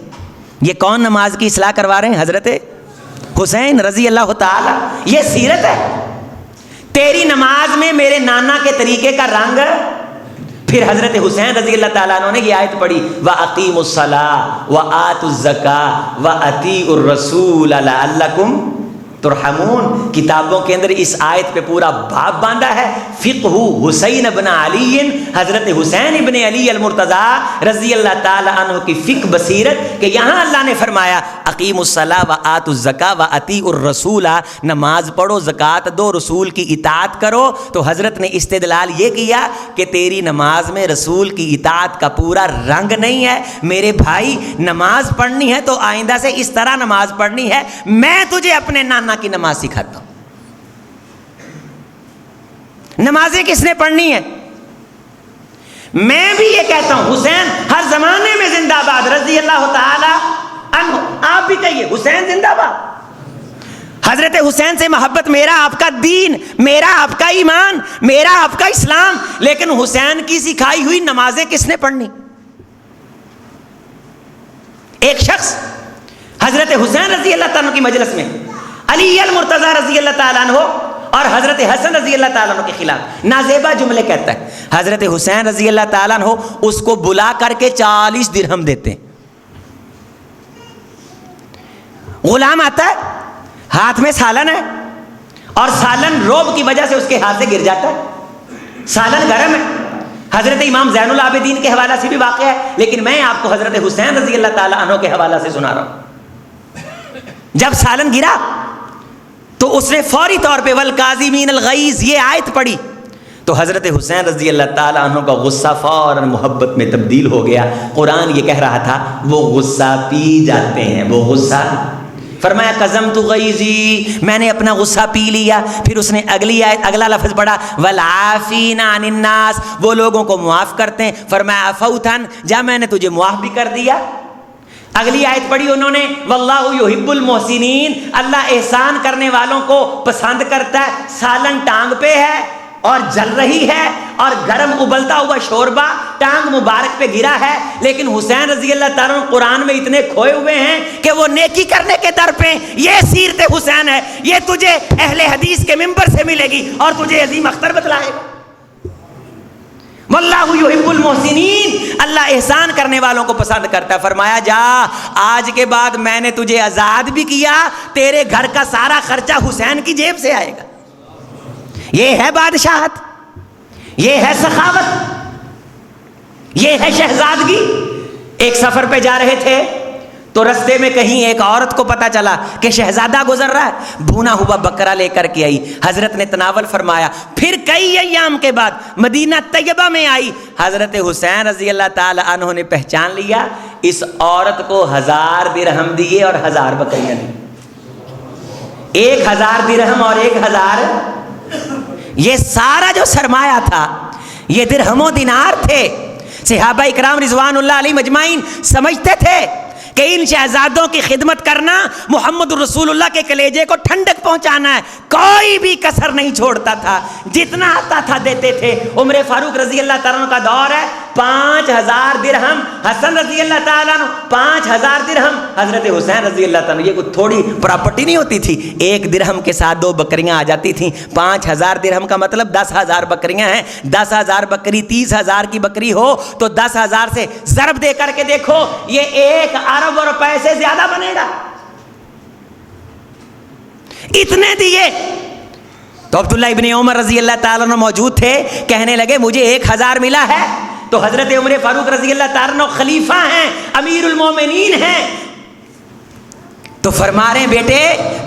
یہ کون نماز کی اصلاح کروا رہے ہیں؟ حضرت حسین رضی اللہ تعالی۔ یہ سیرت ہے، تیری نماز میں میرے نانا کے طریقے کا رنگ۔ پھر حضرت حسین رضی اللہ تعالیٰ عنہ نے یہ آیت پڑھی، وَأَقِيمُوا الصَّلَاةَ وَآتُوا الزَّكَاةَ وَأَطِيعُوا الرَّسُولَ لَعَلَّكُمْ ترحمون۔ کتابوں کے اندر اس آیت پہ پورا باب باندھا ہے، فقہ حسین ابن علی، حضرت حسین ابن علی المرتضیٰ رضی اللہ تعالی عنہ کی فقہ بصیرت، کہ یہاں اللہ نے فرمایا اقیموا الصلاۃ وآتوا الزکاۃ واطیعوا الرسول، نماز پڑھو، زکوٰۃ دو، رسول کی اطاعت کرو۔ تو حضرت نے استدلال یہ کیا کہ تیری نماز میں رسول کی اطاعت کا پورا رنگ نہیں ہے۔ میرے بھائی نماز پڑھنی ہے تو آئندہ سے اس طرح نماز پڑھنی ہے، میں تجھے اپنے نانا کی نماز سکھاتا ہوں۔ نمازیں کس نے پڑھنی ہے؟ میں بھی یہ کہتا ہوں، حسین ہر زمانے میں زندہ باد رضی اللہ تعالی عنہ۔ آپ بھی کہیے حسین زندہ باد۔ حضرت حسین سے محبت، میرا آپ کا دین، میرا آپ کا ایمان، میرا آپ کا اسلام، لیکن حسین کی سکھائی ہوئی نمازیں کس نے پڑھنی؟ ایک شخص حضرت حسین رضی اللہ تعالیٰ کی مجلس میں علی المرتضیٰ رضی اللہ تعالیٰ عنہ اور حضرت حسن رضی اللہ تعالیٰ عنہ کے خلاف نازیبا جملے کہتا ہے۔ حضرت حسین رضی اللہ تعالیٰ عنہ اس کو بلا کر کے 40 درہم دیتے ہیں۔ غلام آتا ہے، ہاتھ میں سالن ہے، اور سالن روب کی وجہ سے اس کے ہاتھ سے گر جاتا ہے، سالن گرم ہے۔ حضرت امام زین العابدین کے حوالہ سے بھی واقعہ ہے، لیکن میں آپ کو حضرت حسین رضی اللہ تعالیٰ عنہ کے حوالہ سے سنا رہا ہوں۔ جب سالن گرا تو اس نے فوری طور پہ والکاظمین الغیظ یہ آیت پڑھی، تو حضرت حسین رضی اللہ تعالیٰ عنہ کا غصہ فوراً محبت میں تبدیل ہو گیا۔ قرآن یہ کہہ رہا تھا وہ غصہ پی جاتے ہیں، وہ غصہ، فرمایا قزمت غیظی، میں نے اپنا غصہ پی لیا۔ پھر اس نے اگلی آیت، اگلا لفظ پڑھا والعافین عن الناس، وہ لوگوں کو معاف کرتے ہیں۔ فرمایا عفوتاً، جا میں نے تجھے معاف بھی کر دیا۔ اگلی آیت پڑھی انہوں نے، واللہ یحب المحسنین، اللہ احسان کرنے والوں کو پسند کرتا ہے. سالن ٹانگ پہ ہے اور جل رہی ہے اور گرم ابلتا ہوا شوربہ ٹانگ مبارک پہ گرا ہے، لیکن حسین رضی اللہ تعالیٰ عنہ قرآن میں اتنے کھوئے ہوئے ہیں کہ وہ نیکی کرنے کے در پہ. یہ سیرت حسین ہے، یہ تجھے اہل حدیث کے ممبر سے ملے گی اور تجھے عظیم اختر بتلائے گا. واللہ یحب المحسنین، اللہ احسان کرنے والوں کو پسند کرتا ہے. فرمایا جا، آج کے بعد میں نے تجھے آزاد بھی کیا، تیرے گھر کا سارا خرچہ حسین کی جیب سے آئے گا. یہ ہے بادشاہت، یہ ہے سخاوت، یہ ہے شہزادگی. ایک سفر پہ جا رہے تھے تو رستے میں کہیں ایک عورت کو پتا چلا کہ شہزادہ گزر رہا ہے، بھونا ہوا بکرا لے کر کے آئی. حضرت نے تناول فرمایا. پھر کئی ایام کے بعد مدینہ طیبہ میں آئی. حضرت حسین رضی اللہ تعالی عنہ نے پہچان لیا، اس عورت کو 1000 درہم دیے اور 1000 بکریاں دی. 1000 درہم اور 1000، یہ سارا جو سرمایہ تھا یہ درہم و دینار تھے. صحابہ اکرام رضوان اللہ علیہ مجمعین سمجھتے تھے کہ ان شہزادوں کی خدمت کرنا محمد رسول اللہ کے کلیجے کو ٹھنڈک پہنچانا ہے. کوئی بھی کسر نہیں چھوڑتا تھا، جتنا آتا تھا دیتے تھے. عمر فاروق رضی اللہ تعالیٰ عنہ کا دور ہے، 5000 درہم. حسن رضی اللہ تعالیٰ عنہ 5000 درہم. حضرت حسین رضی اللہ تعالیٰ عنہ، یہ کوئی تھوڑی پراپرٹی نہیں ہوتی تھی. 1 درہم کے ساتھ 2 بکریاں آ جاتی تھیں. 5000 درہم کا مطلب 10,000 بکریاں ہیں. 10,000 بکری 30,000 کی بکری ہو تو 10,000 سے ضرب دے کر کے دیکھو، یہ 1 ارب روپے سے زیادہ بنے گا. اتنے دیے تو عبداللہ ابن عمر رضی اللہ تعالیٰ عنہ موجود تھے. کہنے لگے مجھے 1000 ملا ہے. تو حضرت عمر فاروق رضی اللہ تعالیٰ عنہ خلیفہ ہیں، امیر المومنین ہیں. تو فرما رہے ہیں بیٹے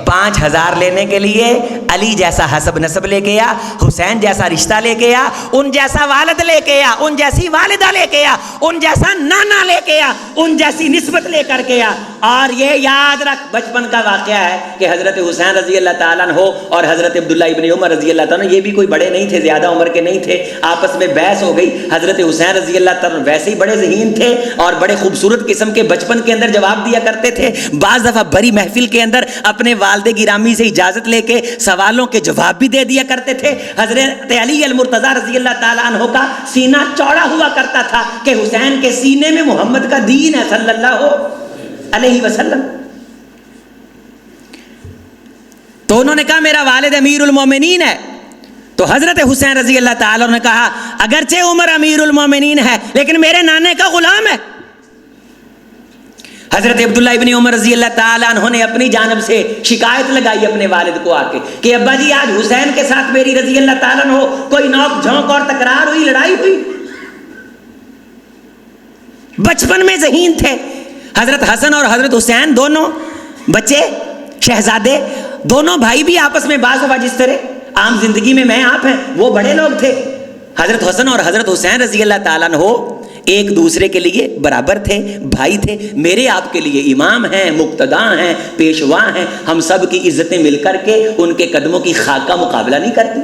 5000 لینے کے لیے علی جیسا حسب نسب لے کے آ، حسین جیسا رشتہ لے کے آ، ان جیسا والد لے کے آ، ان جیسی والدہ لے کے آ، ان جیسا نانا لے کے آ، ان جیسی نسبت لے کر کے آ. اور یہ یاد رکھ، بچپن کا واقعہ ہے کہ حضرت حسین رضی اللہ تعالیٰ عنہ اور حضرت عبداللہ ابن عمر رضی اللہ تعالیٰ عنہ، یہ بھی کوئی بڑے نہیں تھے، زیادہ عمر کے نہیں تھے. آپس میں بحث ہو گئی. حضرت حسین رضی اللہ تعالیٰ عنہ ویسے ہی بڑے ذہین تھے اور بڑے خوبصورت قسم کے بچپن کے اندر جواب دیا کرتے تھے. بعض دفعہ بڑی محفل کے اندر اپنے والد گرامی سے اجازت لے کے سوالوں کے جواب بھی دے دیا کرتے تھے. حضرت علی المرتضیٰ رضی اللہ تعالیٰ عنہ کا سینہ چوڑا ہوا کرتا تھا کہ حسین کے سینے میں محمد کا دین ہے صلی اللہ علیہ وسلم. تو انہوں نے کہا میرا والد امیر المومنین ہے. تو حضرت حسین رضی اللہ تعالیٰ عنہ نے کہا اگرچہ عمر امیر المومنین ہے لیکن میرے نانے کا غلام ہے. حضرت عبداللہ ابن عمر رضی اللہ تعالیٰ عنہ نے اپنی جانب سے شکایت لگائی اپنے والد کو آ کے کہ ابا جی آج حسین کے ساتھ میری رضی اللہ تعالیٰ عنہ کوئی نوک جھونک اور تکرار ہوئی، لڑائی ہوئی. بچپن میں ذہین تھے. حضرت حسن اور حضرت حسین دونوں بچے شہزادے، دونوں بھائی بھی آپس میں بعض دفعہ جس طرح عام زندگی میں آپ ہیں وہ بڑے لوگ تھے. حضرت حسن اور حضرت حسین رضی اللہ تعالیٰ عنہ ایک دوسرے کے لیے برابر تھے، بھائی تھے. میرے آپ کے لیے امام ہیں، مقتداء ہیں، پیشوا ہیں. ہم سب کی عزتیں مل کر کے ان کے قدموں کی خاک کا مقابلہ نہیں کرتی،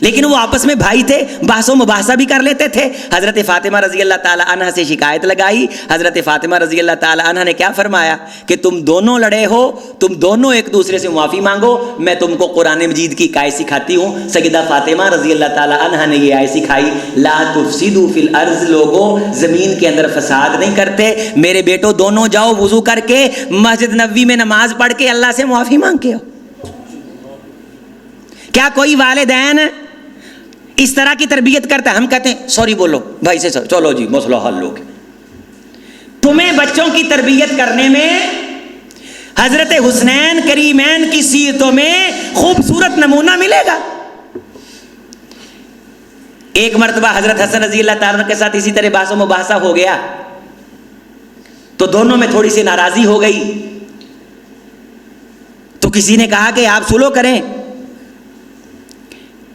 لیکن وہ آپس میں بھائی تھے، بحث و مباحثہ بھی کر لیتے تھے. حضرت فاطمہ رضی اللہ تعالی عنہ سے شکایت لگائی. حضرت فاطمہ رضی اللہ تعالی عنہ نے کیا فرمایا کہ تم دونوں لڑے ہو، تم دونوں ایک دوسرے سے معافی مانگو، میں تم کو قرآن مجید کی آیت سکھاتی ہوں. سیدہ فاطمہ رضی اللہ تعالی عنہ نے یہ آیت سکھائی، لا تفسدوا فی الارض، لوگوں زمین کے اندر فساد نہیں کرتے. میرے بیٹو دونوں جاؤ وضو کر کے مسجد نبوی میں نماز پڑھ کے اللہ سے معافی مانگ کے آؤ. کیا کوئی والدین اس طرح کی تربیت کرتا ہے؟ ہم کہتے ہیں سوری بولو بھائی سے، چلو جی مسئلہ حل ہو گیا. تمہیں بچوں کی تربیت کرنے میں حضرت حسنین کریمین کی سیرتوں میں خوبصورت نمونہ ملے گا. ایک مرتبہ حضرت حسن رضی اللہ تعالیٰ کے ساتھ اسی طرح بحث و مباحثہ ہو گیا تو دونوں میں تھوڑی سی ناراضی ہو گئی. تو کسی نے کہا کہ آپ سلو کریں،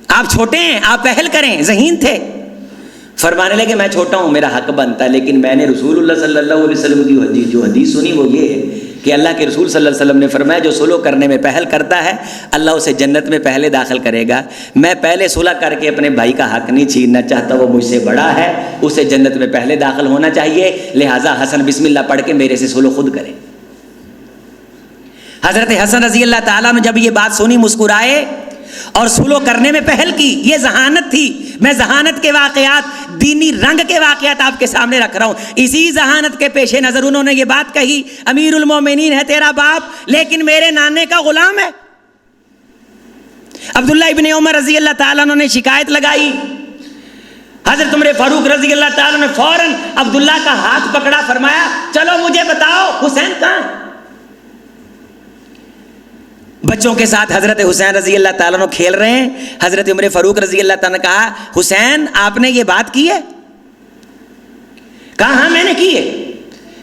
آپ چھوٹے ہیں، آپ پہل کریں. ذہین تھے. فرمانے لگے میں چھوٹا ہوں، میرا حق بنتا ہے، لیکن میں نے رسول اللہ صلی اللہ علیہ وسلم کی جو حدیث سنی وہ یہ ہے کہ اللہ کے رسول صلی اللہ علیہ وسلم نے فرمایا جو صلح کرنے میں پہل کرتا ہے اللہ اسے جنت میں پہلے داخل کرے گا. میں پہلے صلح کر کے اپنے بھائی کا حق نہیں چھیننا چاہتا, وہ مجھ سے بڑا ہے, اسے جنت میں پہلے داخل ہونا چاہیے, لہٰذا حسن بسم اللہ پڑھ کے میرے سے صلح خود کرے. حضرت حسن رضی اللہ تعالیٰ نے جب یہ بات سنی مسکرائے اور صلح کرنے میں پہل کی. یہ ذہانت تھی. میں ذہانت کے واقعات, دینی رنگ کے واقعات آپ کے سامنے رکھ رہا ہوں. اسی ذہانت کے پیش نظر انہوں نے یہ بات کہی, امیر المومنین ہے تیرا باپ لیکن میرے نانے کا غلام ہے. عبداللہ ابن عمر رضی اللہ تعالیٰ نے شکایت لگائی. حضرت عمر فاروق رضی اللہ تعالیٰ نے فوراً عبداللہ کا ہاتھ پکڑا, فرمایا چلو مجھے بتاؤ حسین کہاں. بچوں کے ساتھ حضرت حسین رضی اللہ تعالیٰ عنہ کھیل رہے ہیں. حضرت عمر فاروق رضی اللہ تعالیٰ نے کہا حسین آپ نے یہ بات کی ہے؟ کہا ہاں میں نے کی ہے.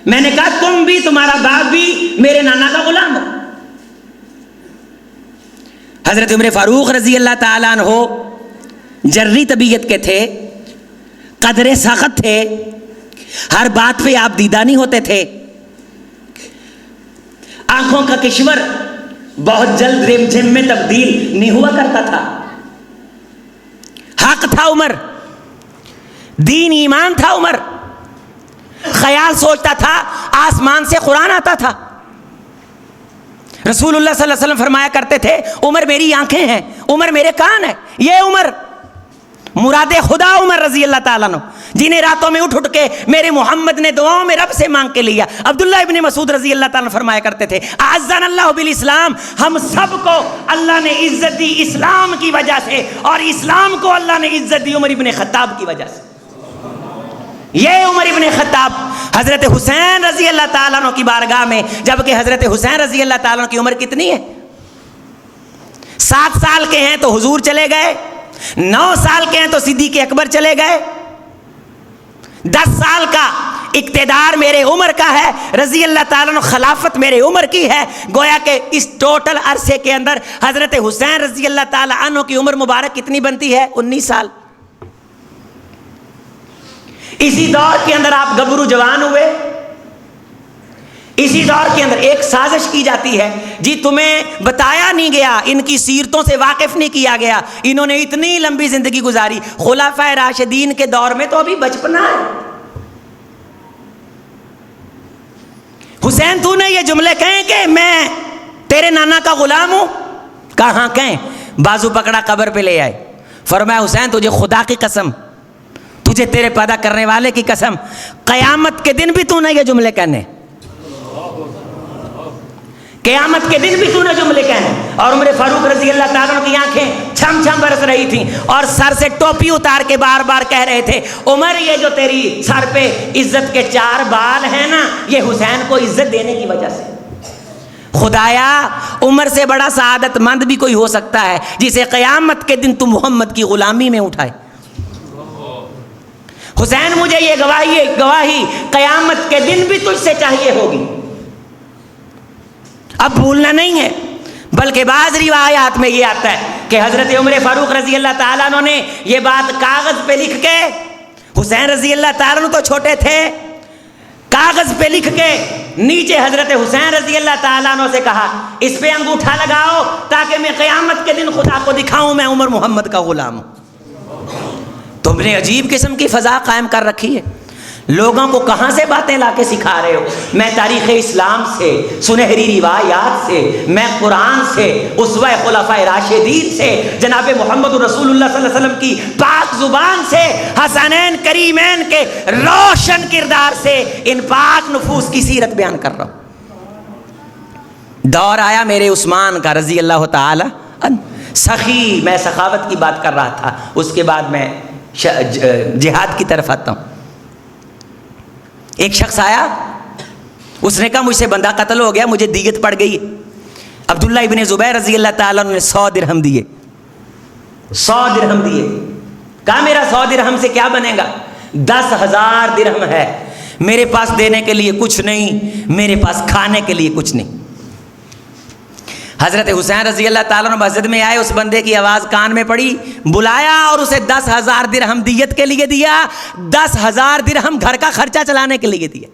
میں نے کہا تم بھی تمہارا باپ بھی میرے نانا کا غلام ہو. حضرت عمر فاروق رضی اللہ تعالیٰ عنہ جری طبیعت کے تھے, قدر سخت تھے, ہر بات پہ آپ دیدہ نہیں ہوتے تھے, آنکھوں کا کشور بہت جلد ریم جھم میں تبدیل نہیں ہوا کرتا تھا. حق تھا عمر, دین ایمان تھا عمر, خیال سوچتا تھا, آسمان سے قرآن آتا تھا. رسول اللہ صلی اللہ علیہ وسلم فرمایا کرتے تھے عمر میری آنکھیں ہیں, عمر میرے کان ہیں. یہ عمر مراد خدا عمر رضی اللہ تعالیٰ عنہ, جنہیں راتوں میں اٹھ کے میرے محمد نے دعاؤں میں رب سے مانگ کے لیا. عبداللہ ابن مسعود رضی اللہ تعالیٰ فرمایا کرتے تھے اعزنا اللہ بالاسلام, ہم سب کو اللہ نے عزت دی اسلام کی وجہ سے, اور اسلام کو اللہ نے عزت دی عمر ابن خطاب کی وجہ سے. یہ عمر ابن خطاب حضرت حسین رضی اللہ تعالیٰ عنہ کی بارگاہ میں, جبکہ حضرت حسین رضی اللہ تعالیٰ عنہ کی عمر کتنی ہے؟ 7 سال کے ہیں تو حضور چلے گئے, 9 سال کے ہیں تو صدیق اکبر چلے گئے, 10 سال کا اقتدار میرے عمر کا ہے, رضی اللہ تعالیٰ عنہ خلافت میرے عمر کی ہے. گویا کہ اس ٹوٹل عرصے کے اندر حضرت حسین رضی اللہ تعالیٰ عنہ کی عمر مبارک کتنی بنتی ہے؟ 19 سال. اسی دور کے اندر آپ گبرو جوان ہوئے. اسی دور کے اندر ایک سازش کی جاتی ہے, جی تمہیں بتایا نہیں گیا, ان کی سیرتوں سے واقف نہیں کیا گیا, انہوں نے اتنی لمبی زندگی گزاری, خلفائے راشدین کے دور میں تو ابھی بچپنا ہے. حسین تو نے یہ جملے کہیں کہ میں تیرے نانا کا غلام ہوں؟ کہاں کہیں, بازو پکڑا قبر پہ لے آئے, فرمایا حسین تجھے خدا کی قسم, تجھے تیرے پیدا کرنے والے کی قسم, قیامت کے دن بھی تو نے یہ جملے کہنے, قیامت کے دن بھی تو نے جملے کہنے. اور عمر فاروق رضی اللہ تعالیٰ عنہ کی آنکھیں چھم چھم برس رہی تھیں, اور سر سے ٹوپی اتار کے بار بار کہہ رہے تھے عمر یہ جو تیری سر پہ عزت کے 4 بال ہیں نا, یہ حسین کو عزت دینے کی وجہ سے. خدایا عمر سے بڑا سعادت مند بھی کوئی ہو سکتا ہے جسے قیامت کے دن تو محمد کی غلامی میں اٹھائے. حسین مجھے یہ گواہی قیامت کے دن بھی تجھ سے چاہیے ہوگی. اب بھولنا نہیں ہے, بلکہ بعض روایات میں یہ آتا ہے کہ حضرت عمر فاروق رضی اللہ تعالیٰ عنہ نے یہ بات کاغذ پہ لکھ کے, حسین رضی اللہ تعالیٰ عنہ تو چھوٹے تھے, کاغذ پہ لکھ کے نیچے حضرت حسین رضی اللہ تعالیٰ عنہ سے کہا اس پہ انگوٹھا لگاؤ تاکہ میں قیامت کے دن خدا کو دکھاؤں میں عمر محمد کا غلام ہوں. تم نے عجیب قسم کی فضا قائم کر رکھی ہے. لوگوں کو کہاں سے باتیں لا کے سکھا رہے ہو؟ میں تاریخ اسلام سے, سنہری روایات سے, میں قرآن سے, اسوہ خلفائے راشدین سے, جناب محمد رسول اللہ صلی اللہ علیہ وسلم کی پاک زبان سے, حسنین کریمین کے روشن کردار سے ان پاک نفوس کی سیرت بیان کر رہا ہوں. دور آیا میرے عثمان کا رضی اللہ تعالی سخی, میں سخاوت کی بات کر رہا تھا, اس کے بعد میں جہاد کی طرف آتا ہوں. ایک شخص آیا, اس نے کہا مجھ سے بندہ قتل ہو گیا, مجھے دیت پڑ گئی. عبداللہ ابن زبیر رضی اللہ تعالیٰ عنہ نے 100 درہم دیے. 100 درہم دیے. کہا میرا 100 درہم سے کیا بنے گا؟ 10,000 درہم ہے, میرے پاس دینے کے لیے کچھ نہیں, میرے پاس کھانے کے لیے کچھ نہیں. حضرت حسین رضی اللہ تعالیٰ عنہ مسجد میں آئے, اس بندے کی آواز کان میں پڑی, بلایا اور اسے 10,000 درہم دیت کے لیے دیا, 10,000 درہم گھر کا خرچہ چلانے کے لیے دیا.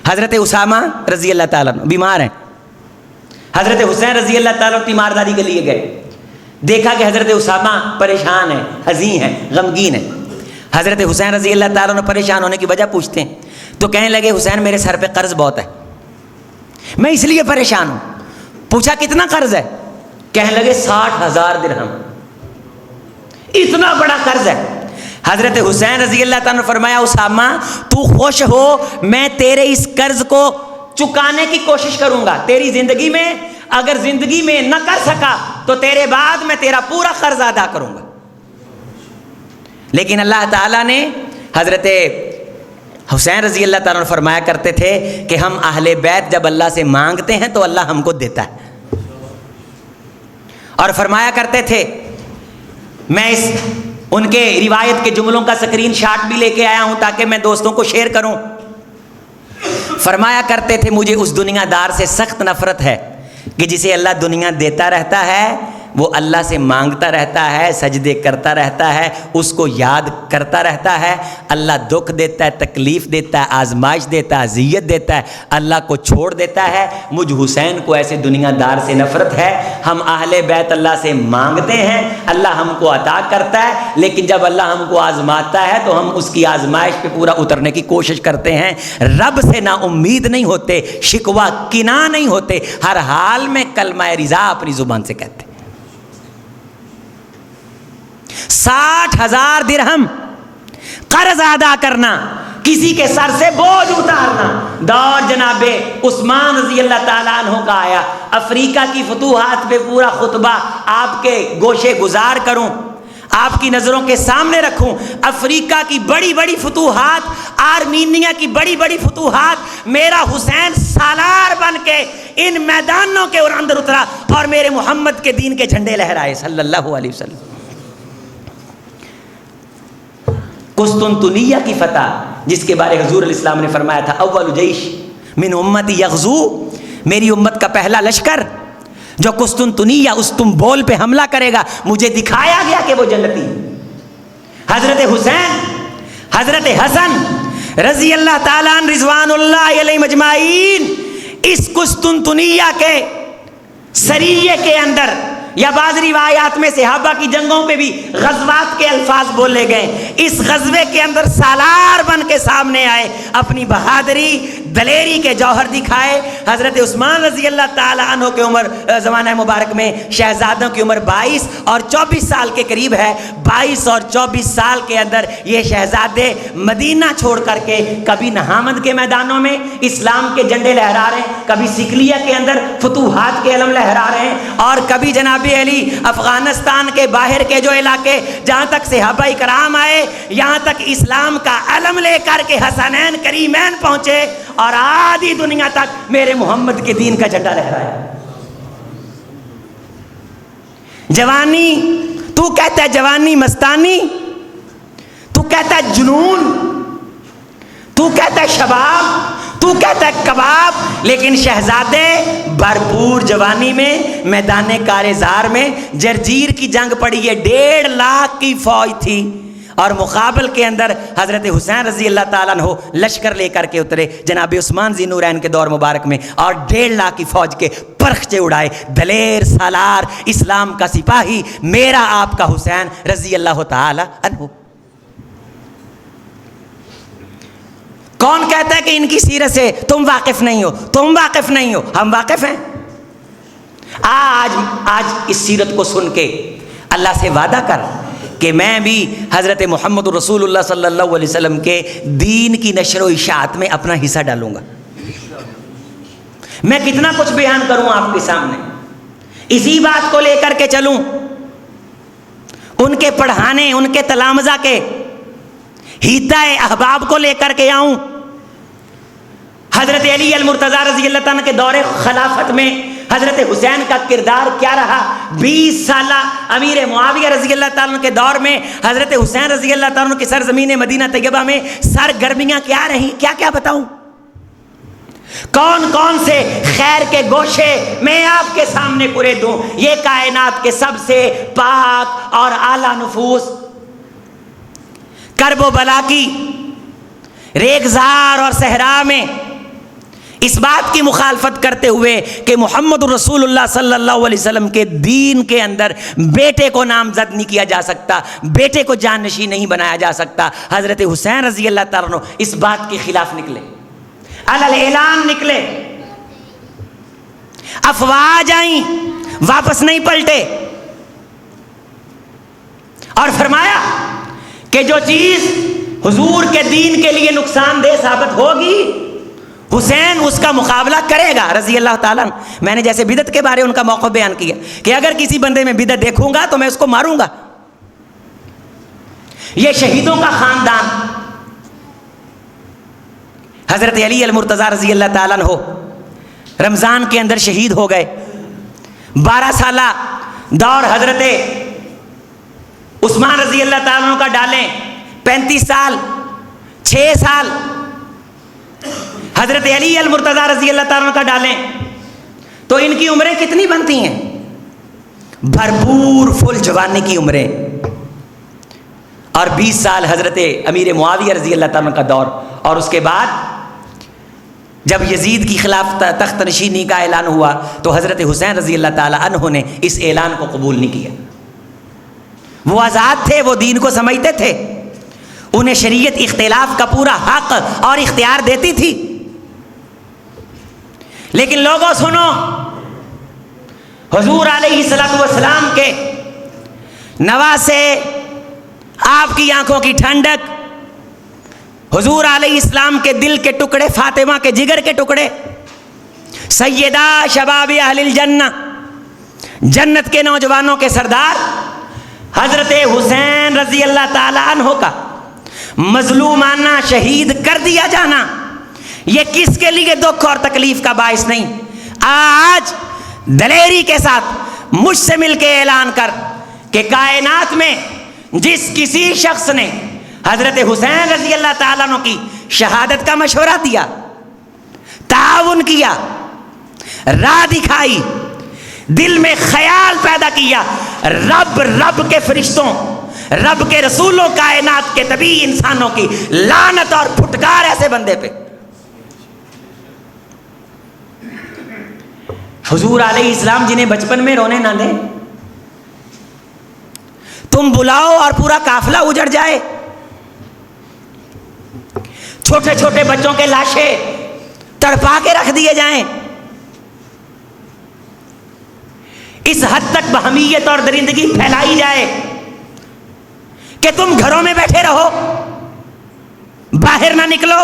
حضرت اسامہ رضی اللہ تعالیٰ عنہ بیمار ہیں. حضرت حسین رضی اللہ تعالیٰ عنہ تیمارداری کے لیے گئے. دیکھا کہ حضرت اسامہ پریشان ہیں, حزین ہیں, غمگین ہیں. حضرت حسین رضی اللہ تعالیٰ عنہ پریشان ہونے کی وجہ پوچھتے ہیں تو کہنے لگے حسین میرے سر پہ قرض بہت ہے, میں اس لیے پریشان ہوں. پوچھا کتنا قرض ہے؟ کہنے لگے 60,000 درہم. اتنا بڑا قرض ہے. حضرت حسین رضی اللہ تعالیٰ نے فرمایا اسامہ تو خوش ہو, میں تیرے اس قرض کو چکانے کی کوشش کروں گا. تیری زندگی میں اگر زندگی میں نہ کر سکا تو تیرے بعد میں تیرا پورا قرض ادا کروں گا. لیکن اللہ تعالیٰ نے حضرت حسین رضی اللہ تعالیٰ نے فرمایا کرتے تھے کہ ہم اہل بیت جب اللہ سے مانگتے ہیں تو اللہ ہم کو دیتا ہے. اور فرمایا کرتے تھے, میں ان کے روایت کے جملوں کا سکرین شاٹ بھی لے کے آیا ہوں تاکہ میں دوستوں کو شیئر کروں. فرمایا کرتے تھے مجھے اس دنیا دار سے سخت نفرت ہے کہ جسے اللہ دنیا دیتا رہتا ہے, وہ اللہ سے مانگتا رہتا ہے, سجدے کرتا رہتا ہے, اس کو یاد کرتا رہتا ہے. اللہ دکھ دیتا ہے, تکلیف دیتا ہے, آزمائش دیتا ہے, اذیت دیتا ہے, اللہ کو چھوڑ دیتا ہے. مجھ حسین کو ایسے دنیا دار سے نفرت ہے. ہم اہل بیت اللہ سے مانگتے ہیں, اللہ ہم کو عطا کرتا ہے, لیکن جب اللہ ہم کو آزماتا ہے تو ہم اس کی آزمائش پہ پورا اترنے کی کوشش کرتے ہیں. رب سے نا امید نہیں ہوتے, شکوہ کنا نہیں ہوتے, ہر حال میں کلمہ رضا اپنی زبان سے کہتے. 60,000 درہم قرض ادا کرنا, کسی کے سر سے بوجھ اتارنا. دور جناب عثمان رضی اللہ تعالیٰ عنہ کا آیا. افریقہ کی فتوحات پہ پورا خطبہ آپ کے گوشے گزار کروں, آپ کی نظروں کے سامنے رکھوں. افریقہ کی بڑی بڑی فتوحات, آرمینیا کی بڑی بڑی فتوحات, میرا حسین سالار بن کے ان میدانوں کے اندر اترا اور میرے محمد کے دین کے جھنڈے لہرائے صلی اللہ علیہ وسلم. قسطنطنیہ کی فتح جس کے بارے حضور علیہ السلام نے فرمایا تھا اول جیش من امتی یغزو, میری امت کا پہلا لشکر جو قسطنطنیہ استنبول پہ حملہ کرے گا. مجھے دکھایا گیا کہ وہ جنتی. حضرت حسین, حضرت حسن رضی اللہ تعالیٰ عنہ رضوان اللہ علیہ مجمعین اس قسطنطنیہ کے سریے کے اندر یا بعض روایات میں صحابہ کی جنگوں پہ بھی غزوات کے الفاظ بولے گئے. اس غزوے کے اندر سالار بن کے سامنے آئے, اپنی بہادری دلیری کے جوہر دکھائے. حضرت عثمان رضی اللہ تعالی عنہ کے عمر زمانہ مبارک میں شہزادوں کی عمر 22 اور 24 سال کے قریب ہے. 22 اور 24 سال کے اندر یہ شہزادے مدینہ چھوڑ کر کے کبھی نہامند کے میدانوں میں اسلام کے جھنڈے لہرا رہے ہیں, کبھی سکلیہ کے اندر فتوحات کے علم لہرا رہے ہیں, اور کبھی جناب علی افغانستان کے باہر کے جو علاقے جہاں تک صحابہ کرام آئے یہاں تک اسلام کا علم لے کر کے حسنین کریمین پہنچے اور آدھی دنیا تک میرے محمد کے دین کا جھنڈا لہرایا. جوانی تو کہتا ہے جوانی مستانی, تو کہتا ہے جنون, تو کہتا ہے شباب, تو کہتا ہے کباب, لیکن شہزادے بھرپور جوانی میں میدان کارزار میں جرجیر کی جنگ پڑی ہے. 1.5 لاکھ کی فوج تھی اور مقابل کے اندر حضرت حسین رضی اللہ تعالیٰ عنہ لشکر لے کر کے اترے جناب عثمان ذی نورین کے دور مبارک میں, اور 1.5 لاکھ کی فوج کے پرخچے اڑائے. دلیر سالار اسلام کا سپاہی میرا آپ کا حسین رضی اللہ تعالیٰ عنہ. کون کہتا ہے کہ ان کی سیرت سے تم واقف نہیں ہو؟ تم واقف نہیں ہو, ہم واقف ہیں. آج اس سیرت کو سن کے اللہ سے وعدہ کر کہ میں بھی حضرت محمد رسول اللہ صلی اللہ علیہ وسلم کے دین کی نشر و اشاعت میں اپنا حصہ ڈالوں گا. میں کتنا کچھ بیان کروں آپ کے سامنے, اسی بات کو لے کر کے چلوں, ان کے پڑھانے, ان کے تلامذہ کے ہیتا احباب کو لے کر کے آؤں. حضرت علی المرتضیٰ رضی اللہ عنہ کے دور خلافت میں حضرت حسین کا کردار کیا رہا؟ 20 سالہ امیر معاویہ رضی اللہ تعالیٰ عنہ کے دور میں حضرت حسین رضی اللہ تعالیٰ عنہ کی سرزمین مدینہ طیبہ میں سرگرمیاں کیا رہیں, کیا کیا بتاؤں. کون کون سے خیر کے گوشے میں آپ کے سامنے پورے دوں. یہ کائنات کے سب سے پاک اور اعلیٰ نفوس کرب و بلا کی ریگزار اور صحرا میں اس بات کی مخالفت کرتے ہوئے کہ محمد رسول اللہ صلی اللہ علیہ وسلم کے دین کے اندر بیٹے کو نامزد نہیں کیا جا سکتا، بیٹے کو جانشین نہیں بنایا جا سکتا، حضرت حسین رضی اللہ تعالیٰ عنہ اس بات کے خلاف نکلے، علی اعلان نکلے، افواج آئیں، واپس نہیں پلٹے، اور فرمایا کہ جو چیز حضور کے دین کے لیے نقصان دہ ثابت ہوگی حسین اس کا مقابلہ کرے گا رضی اللہ تعالیٰ عنہ۔ میں نے جیسے بدعت کے بارے ان کا موقف بیان کیا کہ اگر کسی بندے میں بدعت دیکھوں گا تو میں اس کو ماروں گا۔ یہ شہیدوں کا خاندان، حضرت علی المرتضیٰ رضی اللہ تعالیٰ عنہ رمضان کے اندر شہید ہو گئے۔ 12 سالہ دور حضرت عثمان رضی اللہ تعالیٰ عنہ کا ڈالیں، 35 سال، 6 سال حضرت علی المرتضیٰ رضی اللہ تعالیٰ عنہ کا ڈالیں تو ان کی عمریں کتنی بنتی ہیں؟ بھرپور فل جوانی کی عمریں، اور 20 سال حضرت امیر معاویہ رضی اللہ تعالیٰ عنہ کا دور، اور اس کے بعد جب یزید کی خلاف تخت نشینی کا اعلان ہوا تو حضرت حسین رضی اللہ تعالیٰ عنہ نے اس اعلان کو قبول نہیں کیا۔ وہ آزاد تھے، وہ دین کو سمجھتے تھے، انہیں شریعت اختلاف کا پورا حق اور اختیار دیتی تھی، لیکن لوگوں سنو، حضور علیہ السلام کے نواسے، آپ کی آنکھوں کی ٹھنڈک، حضور علیہ السلام کے دل کے ٹکڑے، فاطمہ کے جگر کے ٹکڑے، سیدہ شباب اہل الجنہ، جنت کے نوجوانوں کے سردار حضرت حسین رضی اللہ تعالی عنہ کا مظلومانہ شہید کر دیا جانا یہ کس کے لیے دکھ اور تکلیف کا باعث نہیں؟ آج دلیری کے ساتھ مجھ سے مل کے اعلان کر کہ کائنات میں جس کسی شخص نے حضرت حسین رضی اللہ تعالیٰ عنہ کی شہادت کا مشورہ دیا، تعاون کیا، راہ دکھائی، دل میں خیال پیدا کیا، رب کے فرشتوں، رب کے رسولوں، کائنات کے طبی انسانوں کی لعنت اور پھٹکار ایسے بندے پہ۔ حضور علیہ السلام جنہیں بچپن میں رونے نہ دیں، تم بلاؤ اور پورا قافلہ اجڑ جائے، چھوٹے چھوٹے بچوں کے لاشیں تڑپا کے رکھ دیے جائیں، اس حد تک بہمیت اور درندگی پھیلائی جائے کہ تم گھروں میں بیٹھے رہو، باہر نہ نکلو،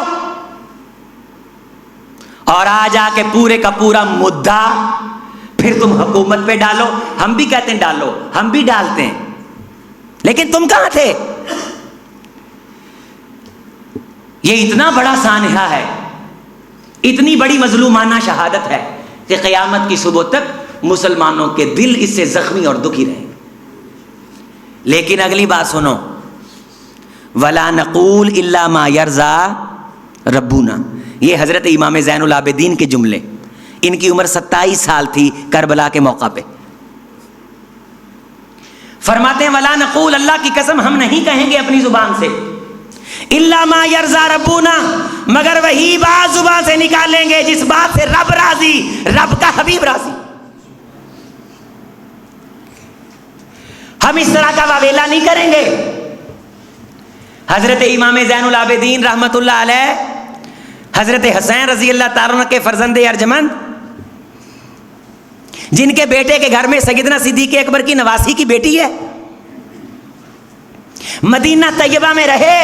اور آ جا کے پورے کا پورا مدعا پھر تم حکومت پہ ڈالو۔ ہم بھی کہتے ہیں ڈالو، ہم بھی ڈالتے ہیں، لیکن تم کہاں تھے؟ یہ اتنا بڑا سانحہ ہے، اتنی بڑی مظلومانہ شہادت ہے کہ قیامت کی صبح تک مسلمانوں کے دل اس سے زخمی اور دکھی رہیں۔ لیکن اگلی بات سنو، وَلَا نَقُولُ إِلَّا مَا يَرْضَى رَبُّنَا، یہ حضرت امام زین العابدین کے جملے، ان کی عمر 27 سال تھی کربلا کے موقع پہ، فرماتے ہیں وَلَا نَقُولُ، اللہ کی قسم ہم نہیں کہیں گے اپنی زبان سے، إِلَّا مَا يَرْضَى رَبُّنَا، مگر وہی بات زبان سے نکالیں گے جس بات سے رب راضی، رب کا حبیب راضی۔ ہم اس طرح کا واویلا نہیں کریں گے۔ حضرت امام زین العابدین رحمت اللہ علیہ، حضرت حسین رضی اللہ تعالیٰ عنہ کے فرزند ارجمند، جن کے بیٹے کے گھر میں سیدنا صدیق اکبر کی نواسی کی بیٹی ہے، مدینہ طیبہ میں رہے،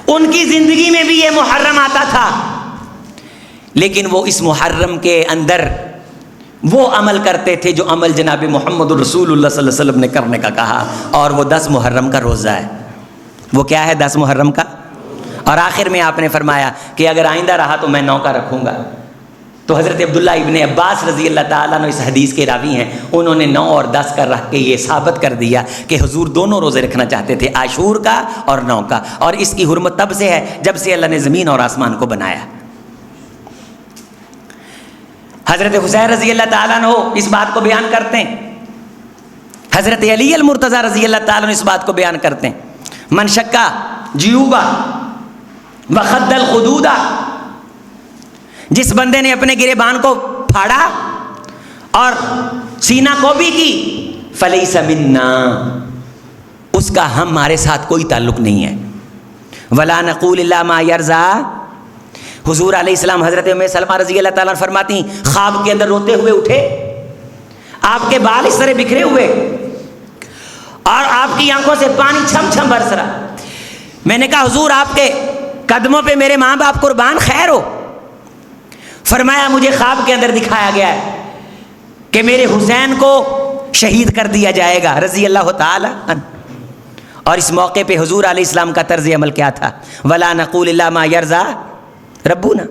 ان کی زندگی میں بھی یہ محرم آتا تھا، لیکن وہ اس محرم کے اندر وہ عمل کرتے تھے جو عمل جناب محمد رسول اللہ صلی اللہ علیہ وسلم نے کرنے کا کہا، اور وہ 10 محرم کا روزہ ہے۔ وہ کیا ہے؟ 10 محرم کا۔ اور آخر میں آپ نے فرمایا کہ اگر آئندہ رہا تو میں 9 کا رکھوں گا۔ تو حضرت عبداللہ ابن عباس رضی اللہ تعالیٰ عنہ اس حدیث کے راوی ہیں، انہوں نے 9 اور 10 کا رکھ کے یہ ثابت کر دیا کہ حضور دونوں روزے رکھنا چاہتے تھے، عاشور کا اور 9 کا، اور اس کی حرمت تب سے ہے جب سے اللہ نے زمین اور آسمان کو بنایا۔ حضرت حسین رضی اللہ تعالیٰ عنہ اس بات کو بیان کرتے ہیں، حضرت علی المرتضیٰ رضی اللہ تعالیٰ عنہ اس بات کو بیان کرتے ہیں، من شکا جیوبا وخد الخدودا، جس بندے نے اپنے گریبان کو پھاڑا اور سینہ کوبی کی، فلیس منا، اس کا ہمارے ساتھ کوئی تعلق نہیں ہے۔ ولا نقول الا ما یرضا، حضور علیہ السلام حضرت ام سلمہ رضی اللہ تعالیٰ فرماتی خواب کے اندر روتے ہوئے اٹھے، آپ کے بال اس طرح بکھرے ہوئے اور آپ کی آنکھوں سے پانی چھم چھم برس رہا۔ میں نے کہا حضور آپ کے قدموں پہ میرے ماں باپ قربان، خیر ہو۔ فرمایا مجھے خواب کے اندر دکھایا گیا ہے کہ میرے حسین کو شہید کر دیا جائے گا رضی اللہ تعالی عنہ۔ اور اس موقع پہ حضور علیہ السلام کا طرز عمل کیا تھا؟ ولا نقول الا ما یرضا ربنا۔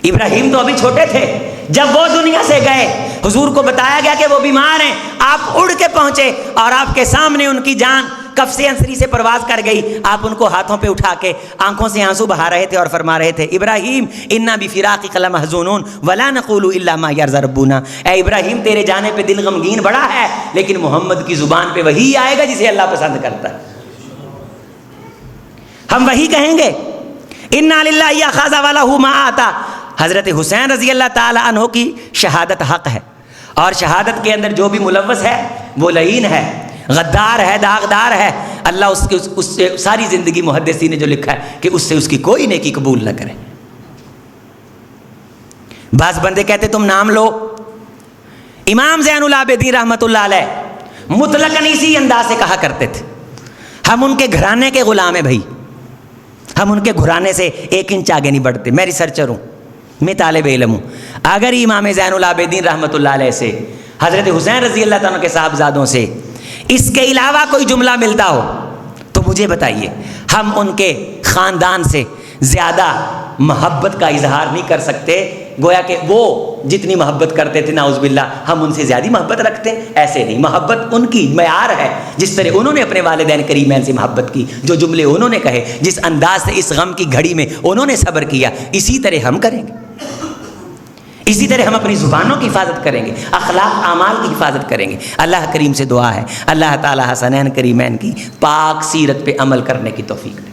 ابراہیم تو ابھی چھوٹے تھے، جب وہ دنیا سے گئے حضور کو بتایا گیا کہ وہ بیمار ہیں، آپ اڑ کے پہنچے اور آپ کے سامنے ان کی جان کف سے انسری سے پرواز کر گئی، آپ ان کو ہاتھوں پہ اٹھا کے آنکھوں سے آنسو بہا رہے تھے اور فرما رہے تھے ابراہیم انا بفراقک لمحزونون ولا نقول الا ما یرضی ربنا۔ اے ابراہیم تیرے جانے پہ دل غمگین بڑا ہے، لیکن محمد کی زبان پہ وہی آئے گا جسے اللہ پسند کرتا ہے، ہم وہی کہیں گے انا للہ اخذ وله ما آتا۔ حضرت حسین رضی اللہ تعالی عنہ کی شہادت حق ہے، اور شہادت کے اندر جو بھی ملوث ہے وہ لعین ہے، غدار ہے، داغدار ہے۔ اللہ اس سے ساری زندگی محدثین نے جو لکھا ہے کہ اس سے اس کی کوئی نیکی قبول نہ کرے۔ بعض بندے کہتے تم نام لو، امام زین العابدین رحمۃ اللہ علیہ مطلقاً اسی انداز سے کہا کرتے تھے ہم ان کے گھرانے کے غلام ہیں بھائی، ہم ان کے گھرانے سے ایک انچ آگے نہیں بڑھتے۔ میں ریسرچر ہوں، میں طالب علم ہوں، اگر امام زین العابدین رحمۃ اللہ علیہ سے حضرت حسین رضی اللہ تعالیٰ کے صاحبزادوں سے اس کے علاوہ کوئی جملہ ملتا ہو تو مجھے بتائیے، ہم ان کے خاندان سے زیادہ محبت کا اظہار نہیں کر سکتے، گویا کہ وہ جتنی محبت کرتے تھے نعوذ باللہ ہم ان سے زیادہ محبت رکھتے ہیں، ایسے نہیں۔ محبت ان کی معیار ہے، جس طرح انہوں نے اپنے والدین کریمین سے محبت کی، جو جملے انہوں نے کہے، جس انداز سے اس غم کی گھڑی میں انہوں نے صبر کیا، اسی طرح ہم کریں گے، اسی طرح ہم اپنی زبانوں کی حفاظت کریں گے، اخلاق اعمال کی حفاظت کریں گے۔ اللہ کریم سے دعا ہے اللہ تعالی حسنین کریمین کی پاک سیرت پہ عمل کرنے کی توفیق دے۔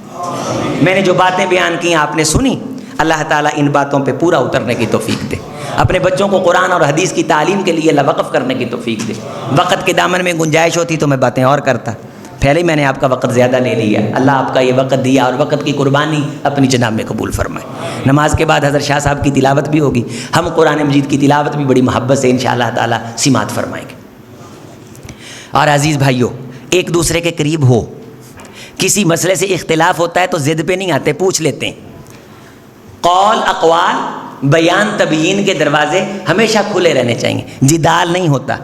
میں نے جو باتیں بیان کی آپ نے سنی، اللہ تعالیٰ ان باتوں پہ پورا اترنے کی توفیق دے۔ اپنے بچوں کو قرآن اور حدیث کی تعلیم کے لیے اللہ وقف کرنے کی توفیق دے۔ وقت کے دامن میں گنجائش ہوتی تو میں باتیں اور کرتا، پہلے ہی میں نے آپ کا وقت زیادہ لے لیا۔ اللہ آپ کا یہ وقت دیا اور وقت کی قربانی اپنی جناب میں قبول فرمائے۔ نماز کے بعد حضرت شاہ صاحب کی تلاوت بھی ہوگی، ہم قرآن مجید کی تلاوت بھی بڑی محبت سے انشاءاللہ تعالیٰ سماعت فرمائیں گے۔ اور عزیز بھائیوں، ایک دوسرے کے قریب ہو، کسی مسئلے سے اختلاف ہوتا ہے تو ضد پہ نہیں آتے، پوچھ لیتے ہیں۔ قول، اقوال، بیان، تبیین کے دروازے ہمیشہ کھلے رہنے چاہیے، جدال نہیں ہوتا،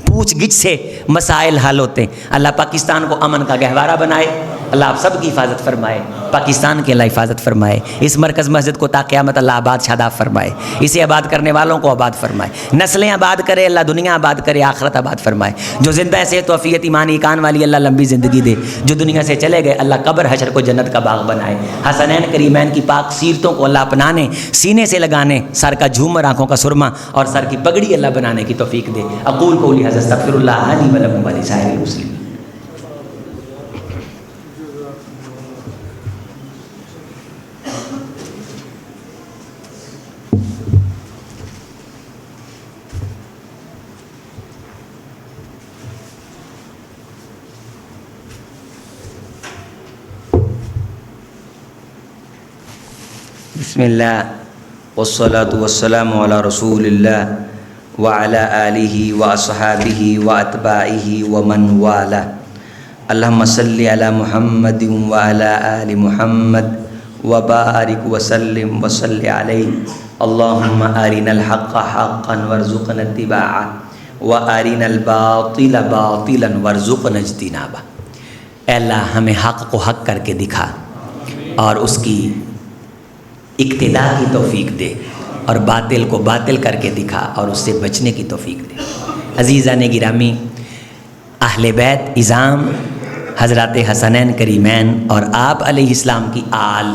پوچھ گچھ سے مسائل حل ہوتے ہیں۔ اللہ پاکستان کو امن کا گہوارہ بنائے، اللہ آپ سب کی حفاظت فرمائے، پاکستان کی اللہ حفاظت فرمائے، اس مرکز مسجد کو تا قیامت اللہ آباد شاداب فرمائے، اسے آباد کرنے والوں کو آباد فرمائے، نسلیں آباد کرے اللہ، دنیا آباد کرے، آخرت آباد فرمائے۔ جو زندہ ہے صحت و عافیت ایمان ایقان والی اللہ لمبی زندگی دے، جو دنیا سے چلے گئے اللہ قبر حشر کو جنت کا باغ بنائے۔ حسنین کریمین کی پاک سیرتوں کو اللہ اپنانے، سینے سے لگانے، سر کا جھومر، آنکھوں کا سرما اور سر کی پگڑی اللہ بنانے کی توفیق دے۔ اقول قولی ھذا استغفر اللہ لی ولکم ولسائر المسلمین۔ بسم اللہ والصلاة والسلام علی رسول اللہ وعلی آلہ واصحابہ واتباعہ ومن والہ۔ اللہم صلی علی محمد وعلی آل محمد وبارک وسلم وصلی علیہ۔ اللہم ارنا الحق حقا وارزقنا اتباعہ وارنا الباطل باطلا وارزقنا اجتنابہ۔ اے اللہ ہمیں حق کو حق کر کے دکھا اور اس کی اقتداء کی توفیق دے، اور باطل کو باطل کر کے دکھا اور اس سے بچنے کی توفیق دے۔ عزیزان گرامی، اہل بیت عظام حضرات حسنین کریمین اور آپ علیہ السلام کی آل،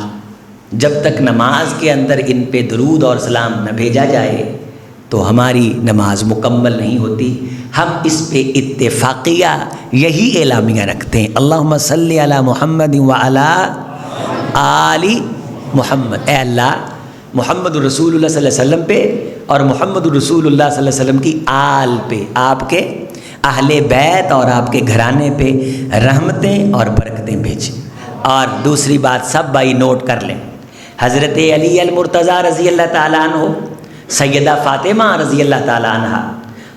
جب تک نماز کے اندر ان پہ درود اور سلام نہ بھیجا جائے تو ہماری نماز مکمل نہیں ہوتی۔ ہم اس پہ اتفاقیہ یہی اعلامیہ رکھتے ہیں، اللہم صلی علی محمد وعلی آل محمد۔ اے اللہ محمد رسول اللہ صلی اللہ علیہ وسلم پہ اور محمد رسول اللہ صلی اللہ علیہ وسلم کی آل پہ، آپ کے اہل بیت اور آپ کے گھرانے پہ رحمتیں اور برکتیں بھیجیں۔ اور دوسری بات سب بھائی نوٹ کر لیں، حضرت علی المرتضیٰ رضی اللہ تعالیٰ عنہ، سیدہ فاطمہ رضی اللہ تعالیٰ عنہ،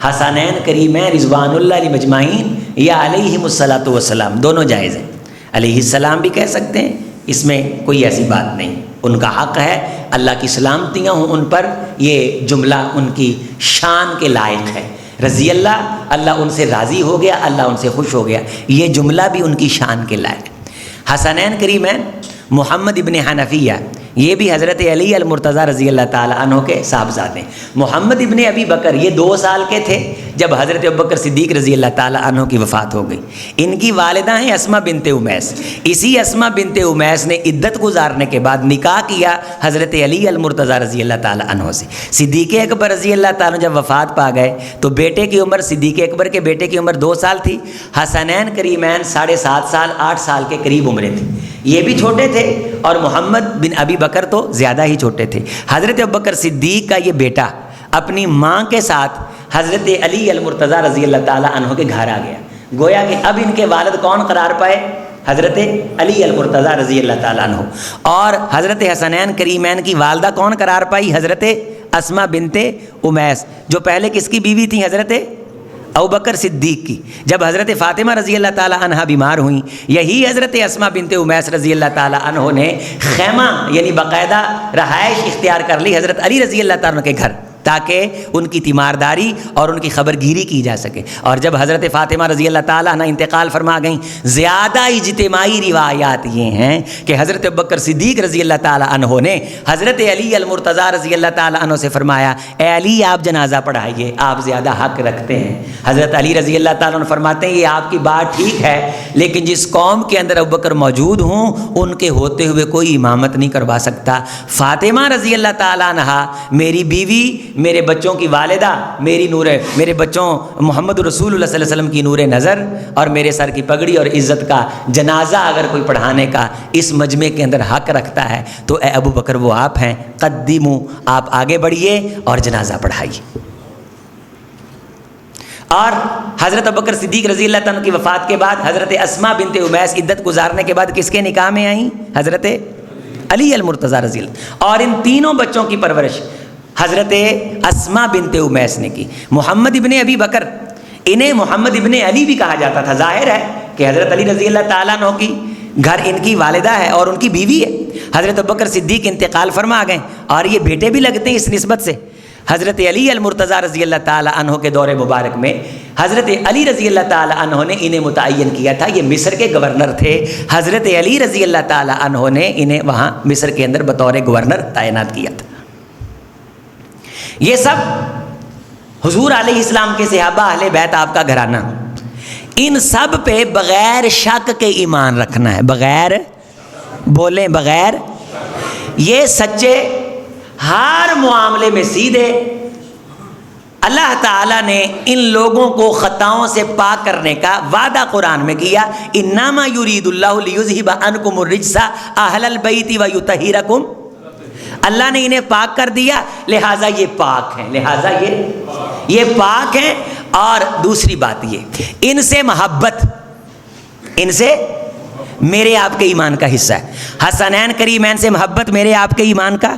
حسنین کریمین رضوان اللہ علیہ مجمعین یا علیہم الصلاۃ والسلام، دونوں جائز ہیں۔ علیہ السلام بھی کہہ سکتے ہیں، اس میں کوئی ایسی بات نہیں، ان کا حق ہے، اللہ کی سلامتیاں ہوں ان پر، یہ جملہ ان کی شان کے لائق ہے۔ رضی اللہ، اللہ ان سے راضی ہو گیا، اللہ ان سے خوش ہو گیا، یہ جملہ بھی ان کی شان کے لائق ہے۔ حسنین کریمین محمد ابن حنفیہ، یہ بھی حضرت علی المرتضیٰ رضی اللہ تعالیٰ عنہ کے صاحبزادے ہیں۔ محمد ابن ابی بکر یہ 2 سال کے تھے جب حضرت ابوبکر صدیق رضی اللہ تعالیٰ عنہ کی وفات ہو گئی۔ ان کی والدہ ہیں اسماء بنت امیس، اسی اسماء بنت امیس نے عدت گزارنے کے بعد نکاح کیا حضرت علی المرتضیٰ رضی اللہ تعالیٰ عنہ سے۔ صدیق اکبر رضی اللہ تعالیٰ عنہ جب وفات پا گئے تو بیٹے کی عمر، صدیق اکبر کے بیٹے کی عمر 2 سال تھی، حسنین کریمین 7.5 سال 8 سال کے قریب عمریں تھیں، یہ بھی چھوٹے تھے، اور محمد بن ابی بکر تو زیادہ ہی چھوٹے تھے۔ حضرت ابوبکر صدیق کا یہ بیٹا اپنی ماں کے ساتھ حضرت علی المرتضیٰ رضی اللہ تعالیٰ عنہ کے گھر آ گیا، گویا کہ اب ان کے والد کون قرار پائے؟ حضرت علی المرتضیٰ رضی اللہ تعالیٰ عنہ۔ اور حضرت حسنین کریمین کی والدہ کون قرار پائی؟ حضرت اسماء بنت امیس، جو پہلے کس کی بیوی تھی؟ حضرت ابوبکر صدیق کی۔ جب حضرت فاطمہ رضی اللہ تعالیٰ عنہ بیمار ہوئیں، یہی حضرت اسماء بنت امیس رضی اللہ تعالیٰ عنہ نے خیمہ یعنی باقاعدہ رہائش اختیار کر لی حضرت علی رضی اللہ تعالیٰ عنہ کے گھر، تاکہ ان کی تیمارداری اور ان کی خبرگیری کی جا سکے۔ اور جب حضرت فاطمہ رضی اللہ تعالیٰ عنہ انتقال فرما گئیں، زیادہ اجتماعی روایات یہ ہیں کہ حضرت ابوبکر صدیق رضی اللہ تعالیٰ عنہ نے حضرت علی المرتضیٰ رضی اللہ تعالیٰ عنہ سے فرمایا، اے علی آپ جنازہ پڑھائیے، آپ زیادہ حق رکھتے ہیں۔ حضرت علی رضی اللہ تعالیٰ عنہ فرماتے ہیں یہ آپ کی بات ٹھیک ہے، لیکن جس قوم کے اندر ابوبکر موجود ہوں ان کے ہوتے ہوئے کوئی امامت نہیں کروا سکتا۔ فاطمہ رضی اللہ تعالیٰ عنہ میری بیوی، میرے بچوں کی والدہ، میرے بچوں محمد رسول اللہ صلی اللہ علیہ وسلم کی نور نظر اور میرے سر کی پگڑی اور عزت کا جنازہ اگر کوئی پڑھانے کا اس مجمع کے اندر حق رکھتا ہے تو اے ابو بکر وہ آپ ہیں، قدموا، آپ آگے بڑھیے اور جنازہ پڑھائیے۔ اور حضرت ابوبکر صدیق رضی اللہ عنہ کی وفات کے بعد حضرت اسماء بنت امیس عدت گزارنے کے بعد کس کے نکاح میں آئیں؟ حضرت علی المرتضیٰ رضی اللہ۔ اور ان تینوں بچوں کی پرورش حضرت اسماء بنت امیس نے کی۔ محمد ابن ابی بکر، انہیں محمد ابن علی بھی کہا جاتا تھا، ظاہر ہے کہ حضرت علی رضی اللہ تعالیٰ عنہ کی گھر ان کی والدہ ہے اور ان کی بیوی ہے۔ حضرت ابوبکر صدیق انتقال فرما گئے اور یہ بیٹے بھی لگتے ہیں اس نسبت سے۔ حضرت علی المرتضیٰ رضی اللہ تعالیٰ عنہ کے دور مبارک میں حضرت علی رضی اللہ تعالیٰ عنہ نے انہیں متعین کیا تھا، یہ مصر کے گورنر تھے، حضرت علی رضی اللہ تعالیٰ عنہ نے انہیں وہاں مصر کے اندر بطور گورنر تعینات کیا تھا۔ یہ سب حضور علیہ السلام کے صحابہ، اہل بیت، آپ کا گھرانہ، ان سب پہ بغیر شک کے ایمان رکھنا ہے، بغیر بولیں بغیر، یہ سچے ہر معاملے میں سیدھے۔ اللہ تعالیٰ نے ان لوگوں کو خطاؤں سے پاک کرنے کا وعدہ قرآن میں کیا، انما یرید اللہ لیذھب عنکم الرجس اہل البیت ویطہرکم، اللہ نے انہیں پاک کر دیا لہٰذا یہ پاک ہیں، لہٰذا یہ پاک ہیں۔ اور دوسری بات یہ، ان سے محبت، ان سے میرے آپ کے ایمان کا حصہ ہے۔ حسنین کریمین سے محبت میرے آپ کے ایمان کا،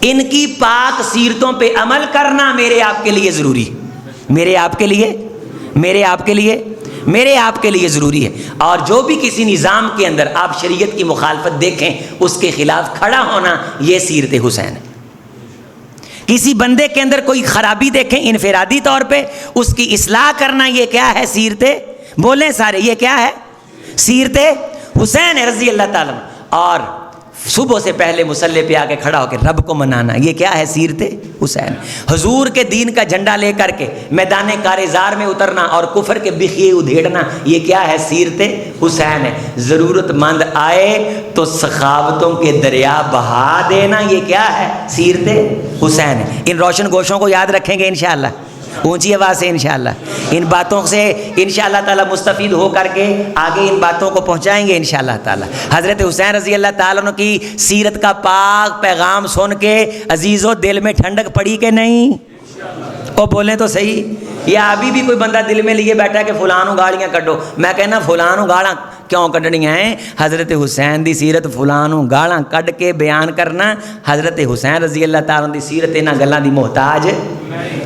ان کی پاک سیرتوں پہ عمل کرنا میرے آپ کے لیے ضروری ہے، میرے آپ کے لیے ضروری ہے۔ اور جو بھی کسی نظام کے اندر آپ شریعت کی مخالفت دیکھیں، اس کے خلاف کھڑا ہونا، یہ سیرت حسین ہے۔ کسی بندے کے اندر کوئی خرابی دیکھیں انفرادی طور پہ، اس کی اصلاح کرنا، یہ کیا ہے؟ سیرت، بولیں سارے، یہ کیا ہے؟ سیرت حسین رضی اللہ تعالیٰ۔ اور صبح سے پہلے مصلی پہ آ کے کھڑا ہو کے رب کو منانا، یہ کیا ہے؟ سیرت حسین۔ حضور کے دین کا جھنڈا لے کر کے میدان کارزار میں اترنا اور کفر کے بخیے ادھیڑنا، یہ کیا ہے؟ سیرت حسین ہے۔ ضرورت مند آئے تو سخاوتوں کے دریا بہا دینا، یہ کیا ہے؟ سیرت حسین ہے۔ ان روشن گوشوں کو یاد رکھیں گے انشاءاللہ۔ اونچی آواز سے انشاءاللہ ان باتوں سے انشاءاللہ تعالیٰ مستفید ہو کر کے آگے ان باتوں کو پہنچائیں گے انشاءاللہ تعالیٰ۔ حضرت حسین رضی اللہ تعالیٰ عنہ کی سیرت کا پاک پیغام سن کے عزیزو دل میں ٹھنڈک پڑی کہ نہیں؟ او بولیں تو صحیح۔ یا ابھی بھی کوئی بندہ دل میں لیے بیٹھا کہ فلانوں گالیاں کڈو، میں کہنا فلانوں گالاں کیوں کڈنیاں ہیں؟ حضرت حسین دی سیرت فلانوں گالاں کڈ کے بیان کرنا، حضرت حسین رضی اللہ تعالیٰ دی سیرت انہاں گلاں دی محتاج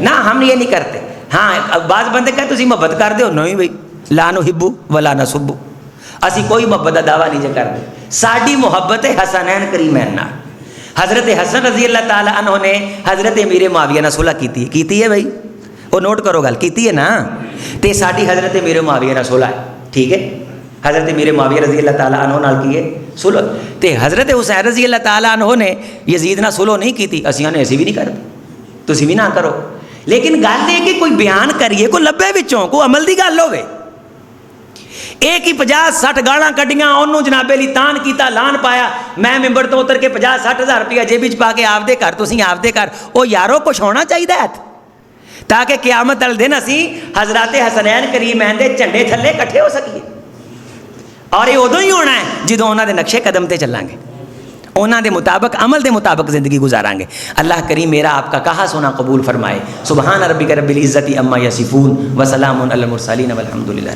نہ، ہم یہ نہیں کرتے۔ ہاں بعض بندے کہتے تسی محبت کر دیو، نہیں بھائی لا نحب ولا نسب، اسی کوئی محبت دا دعویٰ نہیں کرتے۔ ساڈی محبت ہے حسنین کریمین نال۔ حضرت حسن رضی اللہ تعالیٰ عنہ نے حضرت امیر معاویہ نال صلح کیتی ہے بھائی، وہ نوٹ کرو گل کیتی ہے نا، تے ساڈی حضرت امیر معاویہ نال صلح ہے، ٹھیک ہے، حضرت امیر معاویہ رضی اللہ تعالیٰ عنہ نال کی ہے صلح، تے حضرت حسین رضی اللہ تعالیٰ عنہ نے یزید نال صلح نہیں کیتی، اسی نے ایسی بھی نہیں کرتے، تسی بھی نہ کرو، لیکن گل یہ کہ کوئی بیان کریے کوئی لبے وچوں کوئی عمل دی گل ہوے۔ ایک ہی 50-60 گالاں کڈیاں، انہوں جناب علی تان کیتا، لان پایا، میں ممبر تو اتر کے 50-60 ہزار روپیہ جیب وچ پا کے آپ دے گھر تسی آپ دے گھر، او یارو کچھ ہونا چاہیے تاکہ قیامت والے دن اسی حضرات حسنین کریمین دے جھنڈے تھلے کٹھے ہو سکیے، اور یہ ادو ہی ہونا ہے جدوں انہاں دے نقشے قدم تے چلیں گے، انہاں دے مطابق عمل دے مطابق زندگی گزاریں گے۔ اللہ کریم میرا آپ کا کہا سنا قبول فرمائے۔ سبحان ربک رب العزت عما یصفون وسلام علی المرسلین والحمد للہ۔